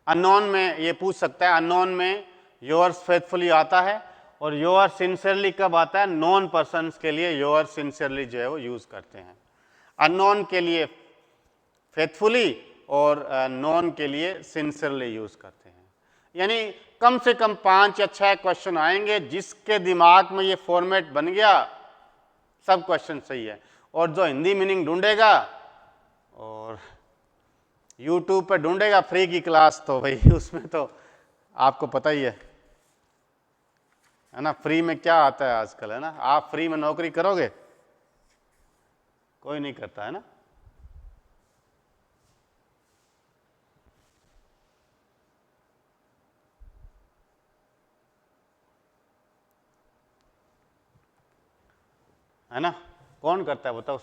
अननोन में ये पूछ सकता है, अननोन में योर्स फेथफुली आता है, और योर सिंसियरली कब आता है, नॉन पर्सन्स के लिए योर सिंसियरली जो है वो यूज करते हैं। अननोन के लिए फेथफुली और नॉन के लिए सिंसियरली यूज करते हैं। यानी कम से कम 5 या 6 क्वेश्चन आएंगे, जिसके दिमाग में ये फॉर्मेट बन गया सब क्वेश्चन सही है। और जो हिंदी मीनिंग ढूंढेगा और यूट्यूब पे ढूंढेगा फ्री की क्लास, तो भाई उसमें तो आपको पता ही है ना, फ्री में क्या आता है आजकल, है ना। आप फ्री में नौकरी करोगे, कोई नहीं करता, है ना। है ना, कौन करता है बताओ।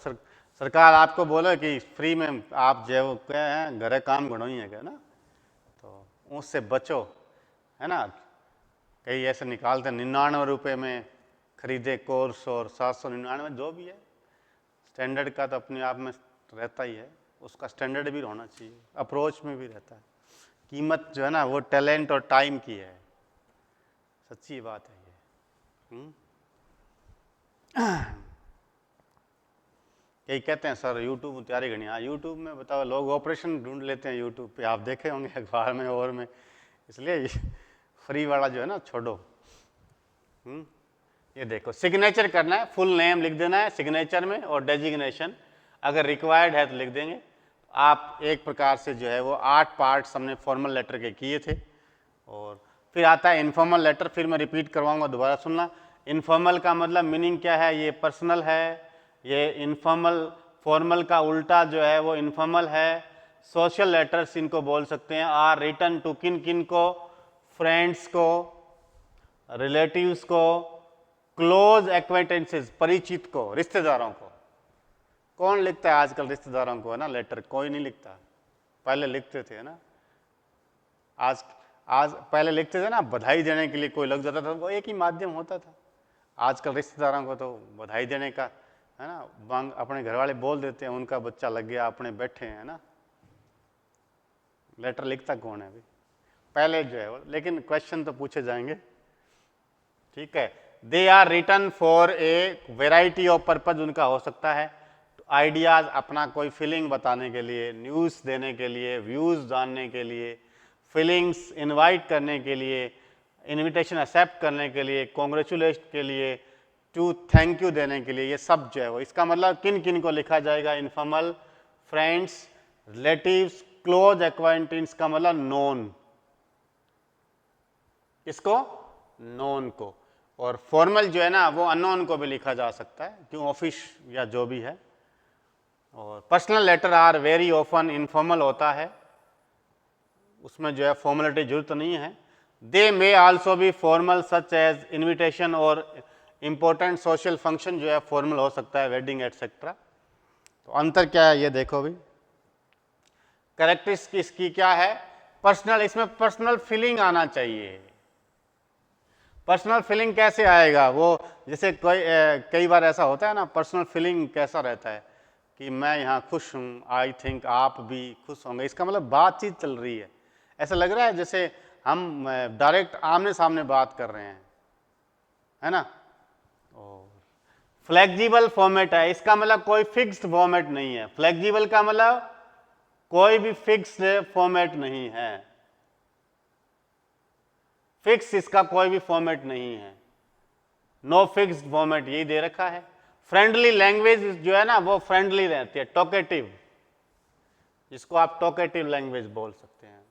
सरकार आपको बोले कि फ्री में आप जो है क्या है घरे काम घड़ो ही है क्या, ना, तो उससे बचो, है ना। कई ऐसे निकालते 99 रुपये में खरीदे कोर्स, और 799 जो भी है। स्टैंडर्ड का तो अपने आप में रहता ही है, उसका स्टैंडर्ड भी होना चाहिए, अप्रोच में भी रहता है। कीमत जो है ना वो टैलेंट और टाइम की है, सच्ची बात है ये। कई कहते हैं सर यूट्यूब तैयारी करनी। हाँ यूट्यूब में बताओ, लोग ऑपरेशन ढूंढ लेते हैं यूट्यूब पे, आप देखे होंगे अखबार में और में, इसलिए फ्री वाला जो है ना छोड़ो। ये देखो सिग्नेचर करना है, फुल नेम लिख देना है सिग्नेचर में, और डेजिग्नेशन अगर रिक्वायर्ड है तो लिख देंगे। आप एक प्रकार से जो है वो 8 पार्ट्स हमने फॉर्मल लेटर के किए थे। और फिर आता है इनफॉर्मल लेटर, फिर मैं रिपीट करवाऊंगा, दोबारा सुनना। इनफॉर्मल का मतलब मीनिंग क्या है, ये पर्सनल है, ये इनफॉर्मल, फॉर्मल का उल्टा जो है वो इनफॉर्मल है। सोशल लेटर्स इनको बोल सकते हैं, आर रिटन टू किन किन को, फ्रेंड्स को, रिलेटिव्स को, क्लोज एक्वेंटेंसेस परिचित को, रिश्तेदारों को। कौन लिखता है आजकल रिश्तेदारों को, है ना लेटर, कोई नहीं लिखता, पहले लिखते थे, है ना। आज पहले लिखते थे ना, बधाई देने के लिए कोई लग जाता था, वो एक ही माध्यम होता था। आजकल रिश्तेदारों को तो बधाई देने का, है ना, अपने घर वाले बोल देते हैं उनका बच्चा लग गया, अपने बैठे हैं, है ना। लेटर लिखता कौन है अभी, पहले जो है वो, लेकिन क्वेश्चन तो पूछे जाएंगे, ठीक है। They are written for a variety of purpose, उनका हो सकता है आइडियाज, अपना कोई फीलिंग बताने के लिए, न्यूज़ देने के लिए, व्यूज़ जानने के लिए, फीलिंग्स इनवाइट करने के लिए, इनविटेशन एक्सेप्ट करने के लिए, कॉन्ग्रेचुलेट के लिए, टू थैंक यू देने के लिए, ये सब जो है वो, इसका मतलब किन किन को लिखा जाएगा, इनफॉर्मल, फ्रेंड्स, रिलेटिव्स, क्लोज एक्वाइंटेंस का मतलब नोन, इसको नोन को। और फॉर्मल जो है ना वो अननोन को भी लिखा जा सकता है, क्यों, ऑफिस या जो भी है। और personal letter are very often informal होता है, उसमें जो है फॉर्मेलिटी जरूरत नहीं है। They may also be formal such as invitation, और इंपॉर्टेंट सोशल फंक्शन जो है फॉर्मल हो सकता है, वेडिंग एटसेट्रा। तो अंतर क्या है ये देखो भी। कैरेक्टरिस्टिक इसकी क्या है, पर्सनल, इसमें पर्सनल फीलिंग आना चाहिए। पर्सनल फीलिंग कैसे आएगा, वो जैसे कई बार ऐसा होता है ना, पर्सनल फीलिंग कैसा रहता है कि मैं यहाँ खुश हूँ, आई थिंक आप भी खुश होंगे, इसका मतलब बातचीत चल रही है, ऐसा लग रहा है जैसे हम डायरेक्ट आमने सामने बात कर रहे हैं, है ना। और फ्लेक्सिबल फॉर्मेट है, इसका मतलब कोई फिक्स्ड फॉर्मेट नहीं है। फ्लेक्सिबल का मतलब कोई भी फिक्स्ड फॉर्मेट नहीं है, फिक्स इसका कोई भी फॉर्मेट नहीं है, नो फिक्स्ड फॉर्मेट यही दे रखा है। फ्रेंडली लैंग्वेज जो है ना वो फ्रेंडली रहती है, टॉकेटिव, जिसको आप टॉकेटिव लैंग्वेज बोल सकते हैं,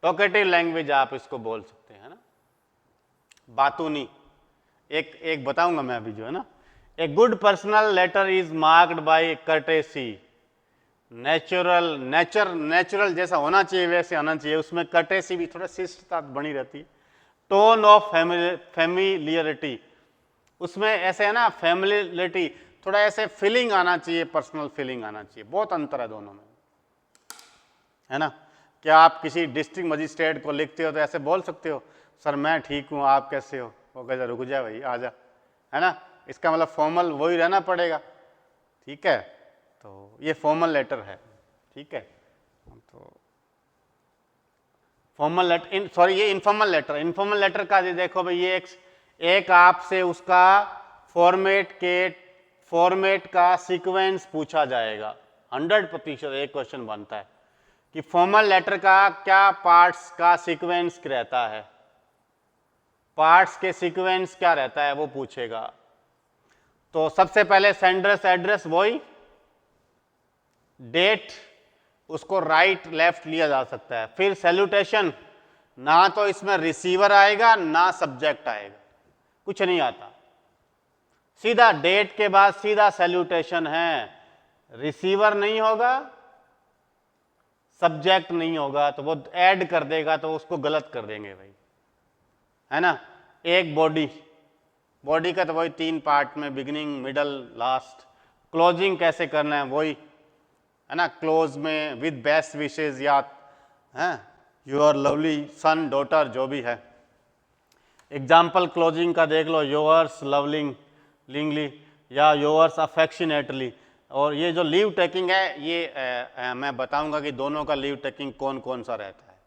टॉकेटिव लैंग्वेज आप इसको बोल सकते हैं ना, बातूनी। एक बताऊंगा मैं अभी जो है ना। A good personal letter is marked by courtesy, natural जैसा होना चाहिए वैसे आना चाहिए, उसमें कर्टेसी भी थोड़ा शिष्टता बनी रहती है। टोन ऑफ फैमिलियरिटी, उसमें ऐसे है ना, फैमिलियरिटी, थोड़ा ऐसे फीलिंग आना चाहिए, पर्सनल फीलिंग आना चाहिए, बहुत अंतर है दोनों में, है ना। क्या आप किसी डिस्ट्रिक्ट मजिस्ट्रेट को लिखते हो तो ऐसे बोल सकते हो, सर मैं ठीक हूँ आप कैसे हो, वो कहता रुक जा भाई आ जा, है ना। इसका मतलब फॉर्मल वही रहना पड़ेगा, ठीक है। तो ये फॉर्मल लेटर है, ठीक है। तो फॉर्मल लेटर, सॉरी ये इनफॉर्मल लेटर, इनफॉर्मल लेटर का ये देखो भाई, ये एक आपसे उसका फॉर्मेट का सीक्वेंस पूछा जाएगा, 100% एक क्वेश्चन बनता है कि फॉर्मल लेटर का क्या पार्ट्स का सीक्वेंस रहता है, पार्ट्स के सीक्वेंस क्या रहता है वो पूछेगा। तो सबसे पहले सेंडर्स एड्रेस, वही डेट, उसको राइट लेफ्ट लिया जा सकता है। फिर सैल्यूटेशन, ना तो इसमें रिसीवर आएगा ना सब्जेक्ट आएगा, कुछ नहीं आता, सीधा डेट के बाद सीधा सैल्यूटेशन है, रिसीवर नहीं होगा, सब्जेक्ट नहीं होगा, तो वो ऐड कर देगा तो उसको गलत कर देंगे भाई, है ना। एक बॉडी का तो वही 3 पार्ट में, बिगिनिंग मिडल लास्ट। क्लोजिंग कैसे करना है वही, है ना, क्लोज में विद बेस्ट विशेज या योर लवली सन डॉटर जो भी है। एग्जाम्पल क्लोजिंग का देख लो, योर्स लवलिंगली या योर्स अफेक्शनेटली। और ये जो लीव टेकिंग है ये मैं बताऊंगा कि दोनों का लीव टेकिंग कौन कौन सा रहता है।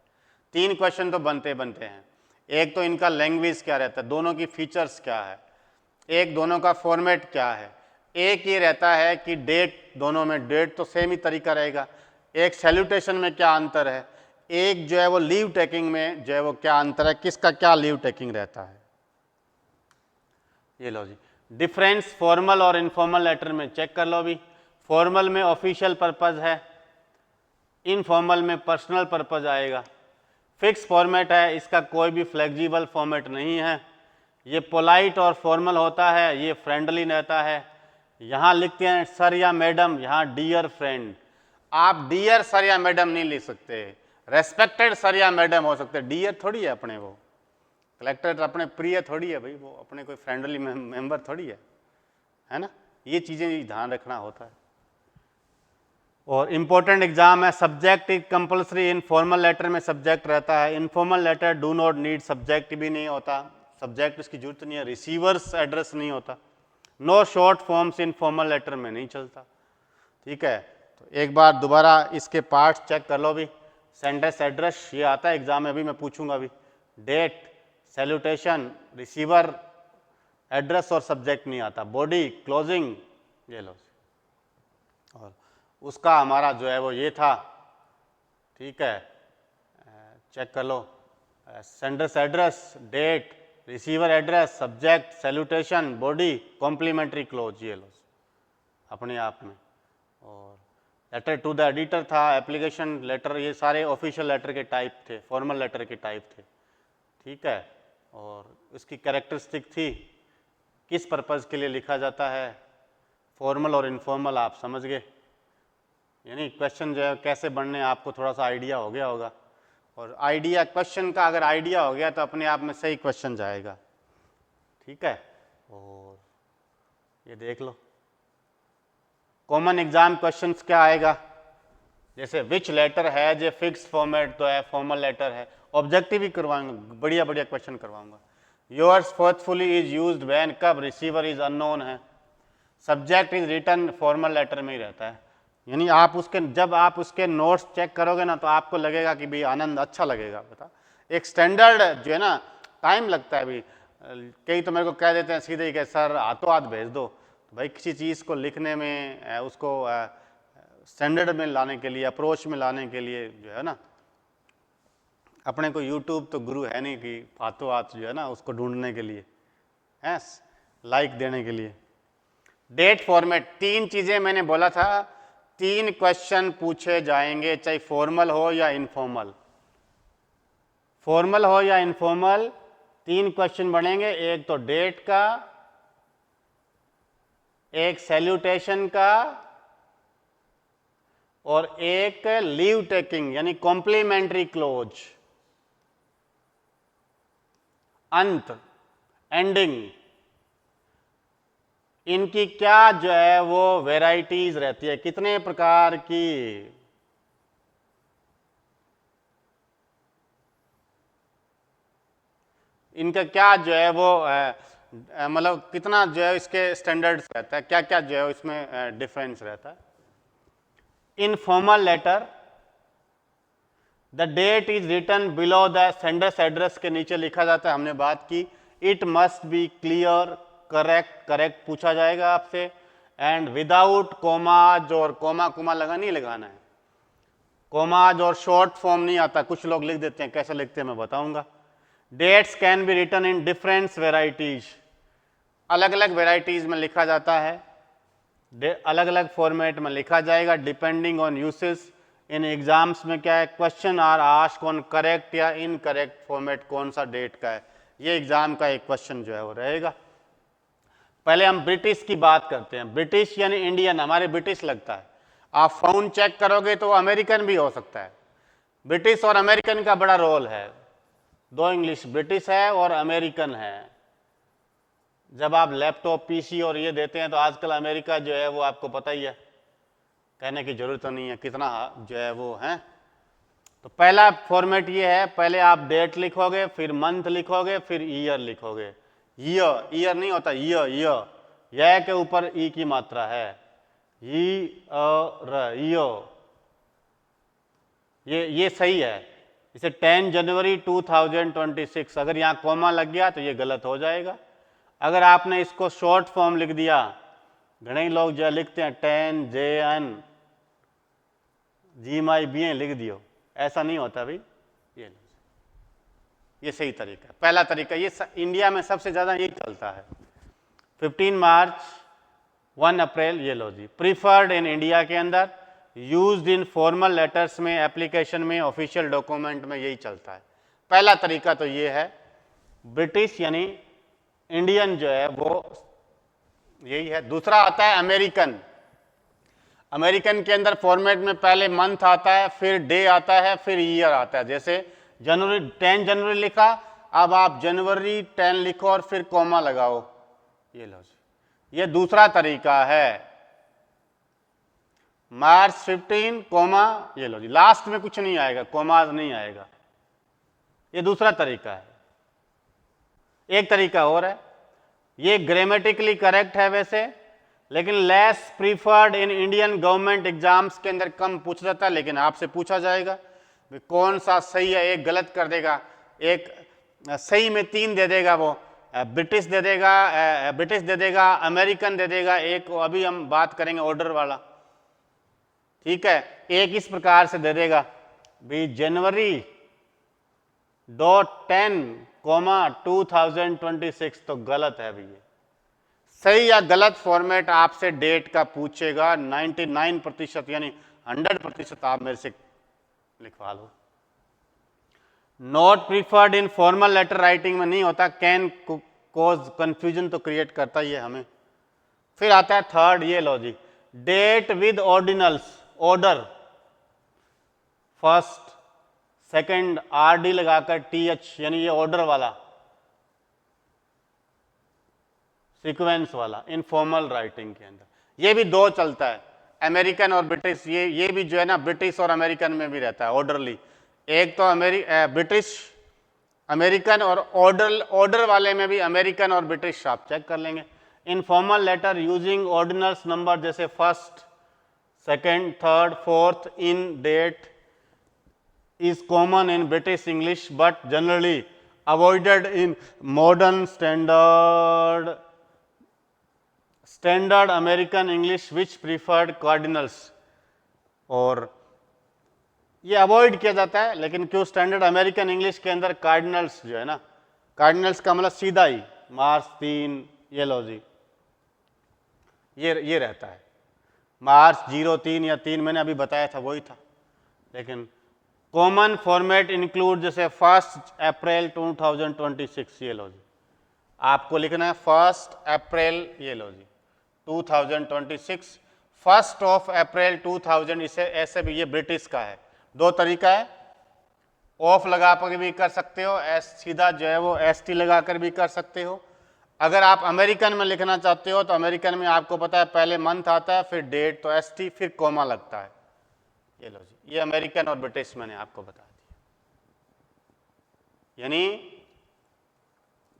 3 क्वेश्चन तो बनते हैं। एक तो इनका लैंग्वेज क्या रहता है, दोनों की फीचर्स क्या है, एक दोनों का फॉर्मेट क्या है, एक ये रहता है कि डेट, दोनों में डेट तो सेम ही तरीका रहेगा। एक सैल्यूटेशन में क्या अंतर है, एक जो है वो लीव टेकिंग में जो है वो क्या अंतर है, किसका क्या लीव टेकिंग रहता है। ये लो जी, डिफरेंस फॉर्मल और इनफॉर्मल लेटर में चेक कर लो भी। फॉर्मल में ऑफिशियल पर्पस है, इनफॉर्मल में पर्सनल पर्पस आएगा। फिक्स फॉर्मेट है, इसका कोई भी फ्लेक्सिबल फॉर्मेट नहीं है। ये पोलाइट और फॉर्मल होता है, ये फ्रेंडली रहता है। यहाँ लिखते हैं सर या मैडम, यहाँ डियर फ्रेंड। आप डियर सर या मैडम नहीं लिख सकते, रेस्पेक्टेड सर या मैडम हो सकते, डियर थोड़ी है अपने, वो कलेक्टर अपने प्रिय थोड़ी है भाई, वो अपने कोई फ्रेंडली मेंबर थोड़ी है ना। ये चीज़ें ध्यान रखना होता है। और इम्पोर्टेंट एग्जाम है, subject compulsory in formal letter में सब्जेक्ट रहता है, informal letter do not need subject भी नहीं होता, सब्जेक्ट इसकी जरूरत नहीं है, रिसीवर्स एड्रेस नहीं होता, no short forms in formal letter में नहीं चलता। ठीक है, तो एक बार दोबारा इसके पार्ट्स चेक कर लो भी। सेंटेंस एड्रेस ये आता है एग्जाम में, अभी मैं पूछूंगा भी। डेट, सैल्यूटेशन, रिसीवर एड्रेस और सब्जेक्ट नहीं आता। बॉडी, क्लोजिंग, ये लो। और उसका हमारा जो है वो ये था, ठीक है, चेक कर लो। Sender's address, date, receiver address, subject, salutation, body, complimentary close, ये लो अपने आप में। और लेटर टू द एडिटर था, एप्लीकेशन लेटर, ये सारे ऑफिशियल लेटर के टाइप थे, फॉर्मल लेटर के टाइप थे। ठीक है, और इसकी कैरेक्टरिस्टिक थी, किस पर्पज़ के लिए लिखा जाता है, फॉर्मल और इनफॉर्मल आप समझ गए। यानी क्वेश्चन जो है कैसे बनने, आपको थोड़ा सा आइडिया हो गया होगा। और आइडिया, क्वेश्चन का अगर आइडिया हो गया तो अपने आप में सही क्वेश्चन जाएगा। ठीक है, और ये देख लो कॉमन एग्जाम क्वेश्चंस क्या आएगा, जैसे विच लेटर है जो फिक्स फॉर्मेट तो है, फॉर्मल लेटर है, ऑब्जेक्टिव ही करवाऊंगा, बढ़िया बढ़िया क्वेश्चन करवाऊंगा। Yours faithfully is used when, कब, रिसीवर इज अननोन है, subject is written, formal letter में ही रहता है। यानी आप उसके, जब आप उसके नोट्स चेक करोगे ना तो आपको लगेगा कि भाई आनंद अच्छा लगेगा। बता, एक स्टैंडर्ड जो है ना, टाइम लगता है भाई, कई तो मेरे को कह देते हैं सीधे ही कि सर हाथों हाथ भेज दो। तो भाई किसी चीज़ को लिखने में, उसको स्टैंडर्ड में लाने के लिए, अप्रोच में लाने के लिए जो है ना, अपने को यूट्यूब तो गुरु है नहीं कि हाथों हाथ जो है ना उसको ढूंढने के लिए है, लाइक देने के लिए। डेट फॉर्मेट, तीन चीज़ें मैंने बोला था, तीन क्वेश्चन पूछे जाएंगे, चाहे फॉर्मल हो या इनफॉर्मल, फॉर्मल हो या इनफॉर्मल, तीन क्वेश्चन बनेंगे। एक तो डेट का, एक सैल्यूटेशन का, और एक लीव टेकिंग यानी कॉम्प्लीमेंट्री क्लोज, अंत, एंडिंग। इनकी क्या जो है वो वेराइटीज रहती है, कितने प्रकार की, इनका क्या जो है वो मतलब कितना जो है इसके स्टैंडर्ड्स रहता है, क्या क्या जो है इसमें डिफरेंस रहता है। Informal letter, the date is written below the sender's address के नीचे लिखा जाता है, हमने बात की। It must be clear, correct, correct पूछा जाएगा आपसे, एंड विदाउट कोमाज, और कोमा कोमा लगा नहीं लगाना है, कोमाज और शॉर्ट फॉर्म नहीं आता, कुछ लोग लिख देते हैं, कैसे लिखते हैं मैं बताऊंगा। Dates can be written in different varieties, अलग अलग वेराइटीज में लिखा जाता है, अलग अलग फॉर्मेट में लिखा जाएगा depending on usage. In exams में क्या है, question are asked on correct या इनकरेक्ट फॉर्मेट, कौन सा डेट का है, ये एग्जाम का एक क्वेश्चन जो है वो रहेगा। पहले हम ब्रिटिश की बात करते हैं, ब्रिटिश यानी इंडियन, हमारे ब्रिटिश लगता है, आप फोन चेक करोगे तो अमेरिकन भी हो सकता है। ब्रिटिश और अमेरिकन का बड़ा रोल है, दो इंग्लिश, ब्रिटिश है और अमेरिकन है। जब आप लैपटॉप, पीसी और ये देते हैं तो आजकल अमेरिका जो है वो आपको पता ही है, कहने की जरूरत नहीं है कितना जो है वो है। तो पहला फॉर्मेट ये है, पहले आप डेट लिखोगे, फिर मंथ लिखोगे, फिर ईयर लिखोगे। ईयर, ईयर नहीं होता, ईयर, ईयर, यह के ऊपर ई की मात्रा है, ये सही है। इसे 10 जनवरी 2026, अगर यहाँ कॉमा लग गया तो ये गलत हो जाएगा। अगर आपने इसको शॉर्ट फॉर्म लिख दिया घने लोग जो लिखते हैं 10 JN GMIBN लिख दियो, ऐसा नहीं होता भाई। ये सही तरीका है। पहला तरीका ये इंडिया में सबसे ज़्यादा यही चलता है। 15 मार्च 1 अप्रैल, ये लो जी, प्रीफर्ड इन इंडिया के अंदर, यूज्ड इन फॉर्मल लेटर्स में, एप्लीकेशन में, ऑफिशियल डॉक्यूमेंट में, यही चलता है। पहला तरीका तो ये है। ब्रिटिश यानी इंडियन जो है वो यही है। दूसरा आता है अमेरिकन। अमेरिकन के अंदर फॉर्मेट में पहले मंथ आता है, फिर डे आता है, फिर ईयर आता है। जैसे जनवरी 10 जनवरी लिखा, अब आप जनवरी 10 लिखो और फिर कॉमा लगाओ, ये लो जी, ये दूसरा तरीका है। मार्च 15 कॉमा, ये लो जी, लास्ट में कुछ नहीं आएगा, कॉमाज नहीं आएगा, ये दूसरा तरीका है। एक तरीका और है, ये ग्रामेटिकली करेक्ट है वैसे, लेकिन less preferred in Indian government exams के अंदर कम पूछ जाता है, लेकिन आपसे पूछा जाएगा कौन सा सही है। एक गलत कर देगा, एक सही में 3 दे देगा, वो ब्रिटिश दे देगा, अमेरिकन दे देगा, एक अभी हम बात करेंगे ऑर्डर वाला, ठीक है। एक इस प्रकार से दे देगा भी जनवरी .10,2026, तो गलत है भैया। सही या गलत फॉर्मेट आपसे डेट का पूछेगा, 99% यानी 100% आप मेरे से लिखवा लो। Not preferred in formal letter writing में नहीं होता, कैन कॉज कंफ्यूजन तो क्रिएट करता ही है हमें। फिर आता है थर्ड, ये लो जी, date with ordinals, order, first second RD लगाकर TH, यानी ये ऑर्डर वाला, सीक्वेंस वाला, इनफॉर्मल राइटिंग के अंदर। ये भी 2 चलता है, अमेरिकन और ब्रिटिश। ये भी जो है ना ब्रिटिश और अमेरिकन में भी रहता है ऑर्डरली। एक तो ब्रिटिश अमेरिकन, और ऑर्डर वाले में भी अमेरिकन और ब्रिटिश, आप चेक कर लेंगे। Informal letter using ordinals number, जैसे first second third fourth in date is common in British English but generally avoided in modern standard American English which preferred cardinals। और ये अवॉइड किया जाता है, लेकिन क्यों स्टैंडर्ड अमेरिकन इंग्लिश के अंदर कार्डिनल्स जो है ना, कार्डिनल्स का मतलब सीधा ही मार्च 3, ये लो जी, ये रहता है। मार्च 03 या 3 मैंने अभी बताया था, वही था। लेकिन कॉमन फॉर्मेट इंक्लूड, जैसे 1 अप्रैल 2026, ये लो जी, आपको लिखना है 1 अप्रैल, ये लो जी 2026, 1 अप्रैल 2000, इसे ऐसे भी, ये ब्रिटिश का है। 2 तरीका है, ऑफ लगा कर भी कर सकते हो, सीधा जो है वो ST लगा कर भी कर सकते हो। अगर आप अमेरिकन में लिखना चाहते हो तो अमेरिकन में आपको पता है पहले मंथ आता है, फिर डेट, तो ST, फिर कॉमा लगता है, ये लो जी। ये अमेरिकन और ब्रिटिश मैंने आपको बता दिया। यानी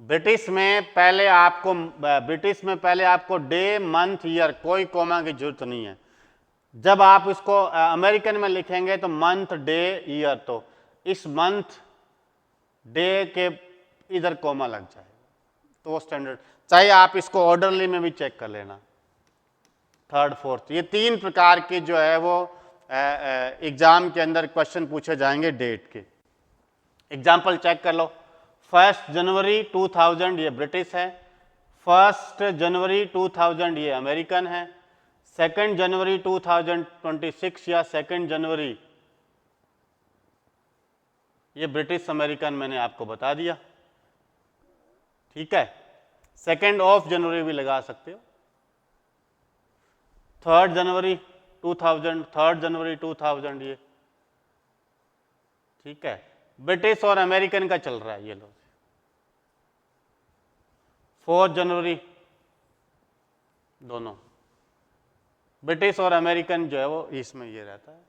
ब्रिटिश में पहले आपको डे मंथ ईयर, कोई कॉमा की जरूरत नहीं है। जब आप इसको अमेरिकन में लिखेंगे तो मंथ डे ईयर, तो इस मंथ डे के इधर कॉमा लग जाएगा, तो वो स्टैंडर्ड। चाहे आप इसको ऑर्डरली में भी चेक कर लेना, थर्ड फोर्थ, ये 3 प्रकार के जो है वो एग्जाम के अंदर क्वेश्चन पूछे जाएंगे डेट के। एग्जाम्पल चेक कर लो। 1 जनवरी 2000 ये ब्रिटिश है, 1 जनवरी 2000 ये अमेरिकन है, 2 जनवरी 2026 या 2 जनवरी ये ब्रिटिश अमेरिकन मैंने आपको बता दिया, ठीक है। 2 जनवरी भी लगा सकते हो, 3 जनवरी 2000, 3 जनवरी 2000 ये, ठीक है। ब्रिटिश और अमेरिकन का चल रहा है, ये लो 4 जनवरी, दोनों ब्रिटिश और अमेरिकन जो है वो इसमें ये रहता है।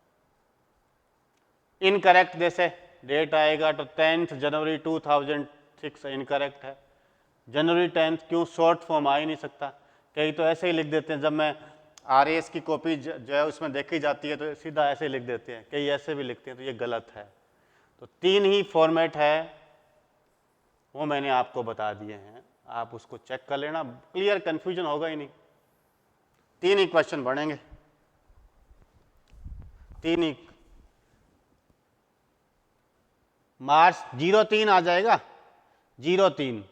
इनकरेक्ट जैसे डेट आएगा तो 10 जनवरी 2006 इनकरेक्ट है। जनवरी 10 क्यों, शॉर्ट फॉर्म आ ही नहीं सकता। कई तो ऐसे ही लिख देते हैं, जब मैं RAS की कॉपी जो है उसमें देखी जाती है तो सीधा ऐसे लिख देते हैं, कई ऐसे भी लिखते हैं, तो ये गलत है। तो 3 ही फॉर्मेट है, वो मैंने आपको बता दिए हैं, आप उसको चेक कर लेना, क्लियर, कन्फ्यूजन होगा ही नहीं। 3 ही क्वेश्चन बढ़ेंगे, 3 ही। मार्च 03 आ जाएगा, 03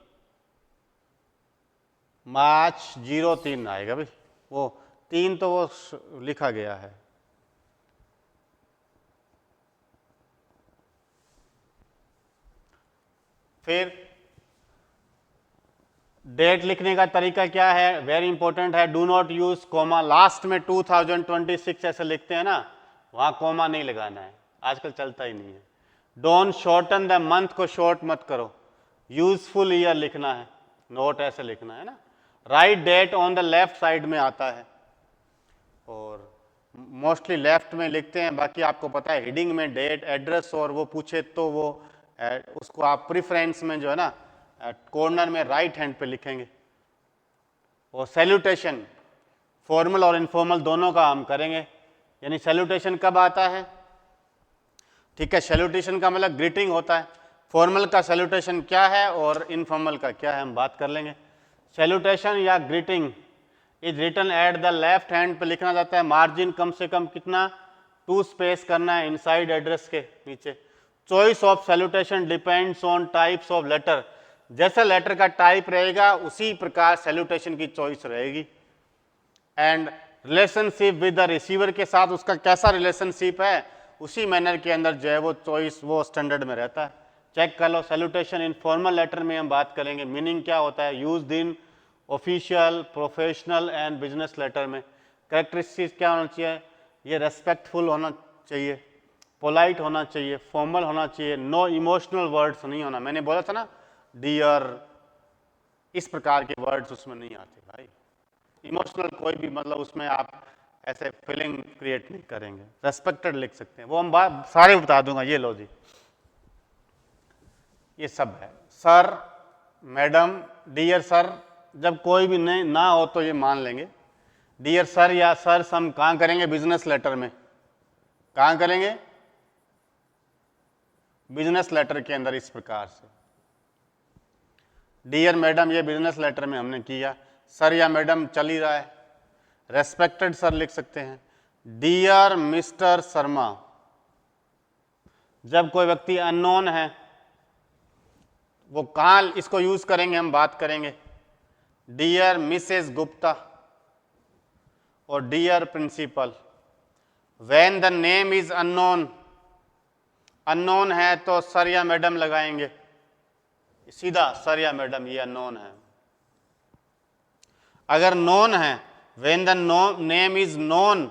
मार्च 03 आएगा भाई, वो 3 तो वो लिखा गया है। फिर डेट लिखने का तरीका क्या है, वेरी इंपॉर्टेंट है, do not use comma. Last में 2026 ऐसे लिखते हैं ना, वहां कोमा नहीं लगाना है, आजकल चलता ही नहीं है। डोंट शॉर्टन द मंथ को शॉर्ट मत करो, यूजफुल ईयर लिखना है, नोट ऐसे लिखना है ना। Right date on the left side में आता है, और मोस्टली लेफ्ट में लिखते हैं, बाकी आपको पता है हेडिंग में डेट, एड्रेस और वो पूछे तो वो उसको आप प्रिफरेंस में जो है ना कॉर्नर में राइट हैंड पे लिखेंगे। और सैल्यूटेशन फॉर्मल और इनफॉर्मल दोनों का हम करेंगे, यानी सैल्यूटेशन कब आता है, ठीक है, सैल्यूटेशन का मतलब ग्रीटिंग होता है, फॉर्मल का सैल्यूटेशन क्या है और इनफॉर्मल का क्या है हम बात कर लेंगे। सैल्यूटेशन या greeting is written at the left hand पे लिखना जाता है, मार्जिन कम से कम कितना 2 स्पेस करना है इनसाइड एड्रेस के नीचे। Choice of salutation depends on types of letter, जैसा लेटर का टाइप रहेगा उसी प्रकार सैल्यूटेशन की चॉइस रहेगी। And relationship with the receiver के साथ उसका कैसा रिलेशनशिप है, उसी मैनर के अंदर जो है वो चॉइस वो स्टैंडर्ड में रहता है। चेक कर लो, सैल्यूटेशन इन फॉर्मल लेटर में हम बात करेंगे, मीनिंग क्या होता है, used in official, professional and business letter में। कैरेक्टरिस्टिक्स क्या होना चाहिए, ये रेस्पेक्टफुल होना चाहिए, पोलाइट होना चाहिए, फॉर्मल होना चाहिए, नो इमोशनल वर्ड्स नहीं होना। मैंने बोला था ना डियर, इस प्रकार के वर्ड्स उसमें नहीं आते भाई, इमोशनल कोई भी मतलब उसमें आप ऐसे फीलिंग क्रिएट नहीं करेंगे। रेस्पेक्टेड लिख सकते हैं, वो हम बात सारे बता दूंगा। ये लो जी, ये सब है, सर, मैडम, डियर सर, जब कोई भी नहीं ना हो तो ये मान लेंगे। डियर सर या सर हम कहाँ करेंगे, बिजनेस लेटर में। कहाँ करेंगे, बिजनेस लेटर के अंदर इस प्रकार से। डियर मैडम ये बिजनेस लेटर में हमने किया, सर या मैडम चल ही रहा है। रेस्पेक्टेड सर लिख सकते हैं। डियर मिस्टर शर्मा, जब कोई व्यक्ति अननोन है वो कहाँ इसको यूज करेंगे हम बात करेंगे। डियर मिसेस गुप्ता और dear principal. When the name is unknown, unknown है तो सर या मैडम लगाएंगे, सीधा सर या मैडम, ये अननोन है। अगर नोन है, when the name is known,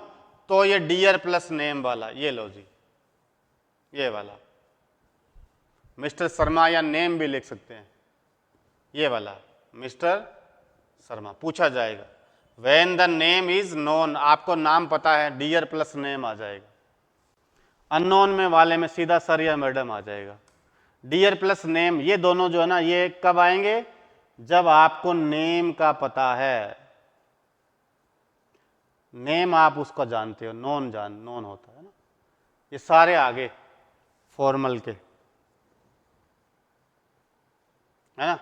तो ये डियर प्लस नेम वाला, ये लो जी, ये वाला मिस्टर शर्मा, या नेम भी लिख सकते हैं, ये वाला मिस्टर शर्मा पूछा जाएगा। When the name is known, आपको नाम पता है, डियर प्लस नेम आ जाएगा। अननोन में वाले में सीधा सर या मैडम आ जाएगा। डियर प्लस नेम, ये दोनों जो है ना ये कब आएंगे, जब आपको नेम का पता है, नेम आप उसका जानते हो, नोन होता है ना। ये सारे आगे फॉर्मल के, है ना।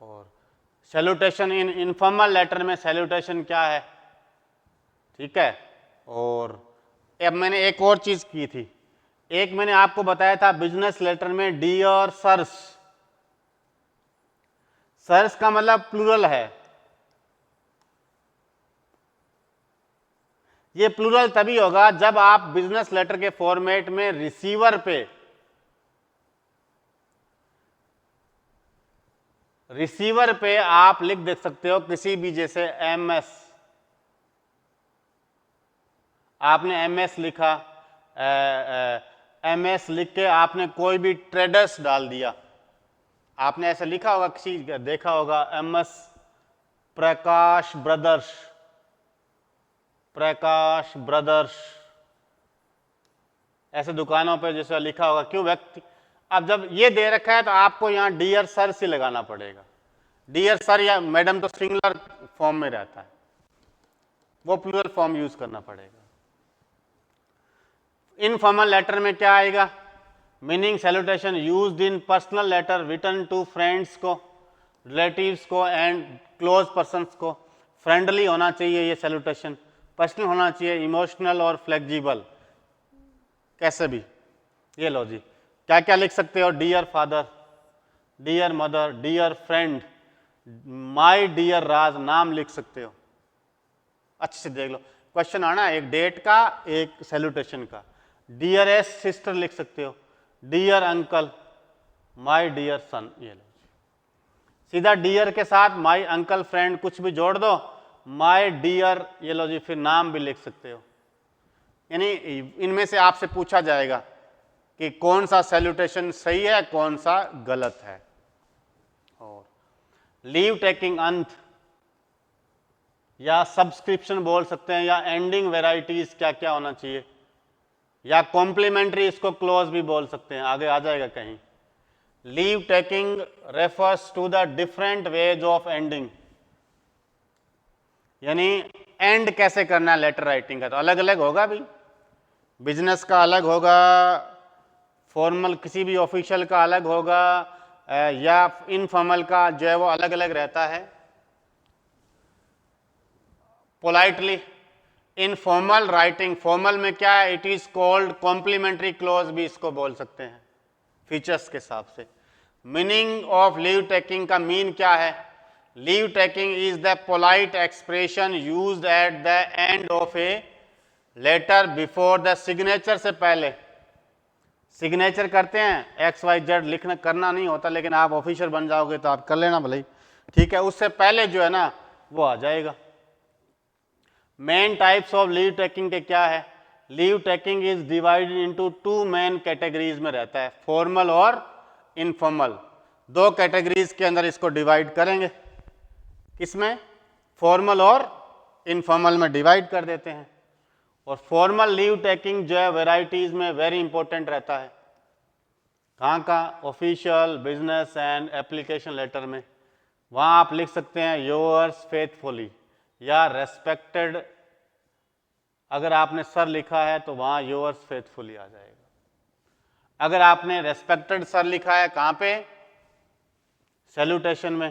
और सैल्यूटेशन इन इनफॉर्मल लेटर में सैल्यूटेशन क्या है, ठीक है। और अब मैंने एक और चीज की थी, एक मैंने आपको बताया था बिजनेस लेटर में डियर सर्स, सर्स का मतलब प्लूरल है। ये प्लूरल तभी होगा जब आप बिजनेस लेटर के फॉर्मेट में रिसीवर पे आप लिख देख सकते हो किसी भी, जैसे एमएस, आपने एमएस लिखा, एमएस लिख के आपने कोई भी ट्रेडर्स डाल दिया, आपने ऐसा लिखा होगा, किसी देखा होगा एमएस प्रकाश ब्रदर्स, ऐसे दुकानों पे जैसे लिखा होगा, क्यों व्यक्ति। अब जब ये दे रखा है तो आपको यहाँ डियर सर से लगाना पड़ेगा। डियर सर या मैडम तो सिंगुलर फॉर्म में रहता है, वो प्लूरल फॉर्म यूज करना पड़ेगा। इनफॉर्मल लेटर में क्या आएगा, meaning salutation used in personal letter written to friends को, रिलेटिव्स को एंड क्लोज पर्सन्स को। फ्रेंडली होना चाहिए ये सैल्यूटेशन, पर्सनल होना चाहिए, इमोशनल और फ्लेक्सिबल, कैसे भी। ये लो जी, क्या क्या लिख सकते हो, dear father, dear mother, dear friend, my dear Raj, नाम लिख सकते हो। अच्छे से देख लो, क्वेश्चन आना एक डेट का, एक सैल्यूटेशन का। डियरेस्ट सिस्टर लिख सकते हो, dear uncle, my dear son. ये लो सीधा डियर के साथ माय अंकल फ्रेंड कुछ भी जोड़ दो, माय डियर, ये लो जी, फिर नाम भी लिख सकते हो। यानी इनमें से आपसे पूछा जाएगा कि कौन सा सैल्यूटेशन सही है, कौन सा गलत है। और लीव टेकिंग अंत या सब्सक्रिप्शन बोल सकते हैं, या एंडिंग वेराइटीज क्या क्या होना चाहिए, या कॉम्प्लीमेंट्री, इसको क्लोज भी बोल सकते हैं, आगे आ जाएगा कहीं। Leave taking refers to the different ways of ending, यानी एंड कैसे करना है लेटर राइटिंग का, तो अलग अलग होगा भी, बिजनेस का अलग होगा, फॉर्मल किसी भी ऑफिशियल का अलग होगा, या इनफॉर्मल का जो है वो अलग अलग रहता है। पोलाइटली इनफॉर्मल राइटिंग, फॉर्मल में क्या है, it is called complimentary close भी इसको बोल सकते हैं फीचर्स के हिसाब से। मीनिंग ऑफ लीव टेकिंग का मीन क्या है, leave taking is the polite expression used at the end of a letter before the signature, से पहले सिग्नेचर करते हैं, XYZ लिखना करना नहीं होता, लेकिन आप ऑफिसर बन जाओगे तो आप कर लेना भले ही, ठीक है, उससे पहले जो है ना वो आ जाएगा। Main types of leave taking के क्या है, leave taking is divided into 2 main categories में रहता है, फॉर्मल और इनफॉर्मल। 2 कैटेगरीज के अंदर इसको डिवाइड करेंगे, किसमें, फॉर्मल और इनफॉर्मल में डिवाइड कर देते हैं। और फॉर्मल लीव टेकिंग जो है वेराइटीज में वेरी इंपॉर्टेंट रहता है, कहाँ का, official, business and application letter में। वहाँ आप लिख सकते हैं योर्स फेथफुली या रेस्पेक्टेड, अगर आपने सर लिखा है तो वहाँ योर्स फेथफुली आ जाएगा। अगर आपने रेस्पेक्टेड सर लिखा है कहाँ पे, सैल्यूटेशन में।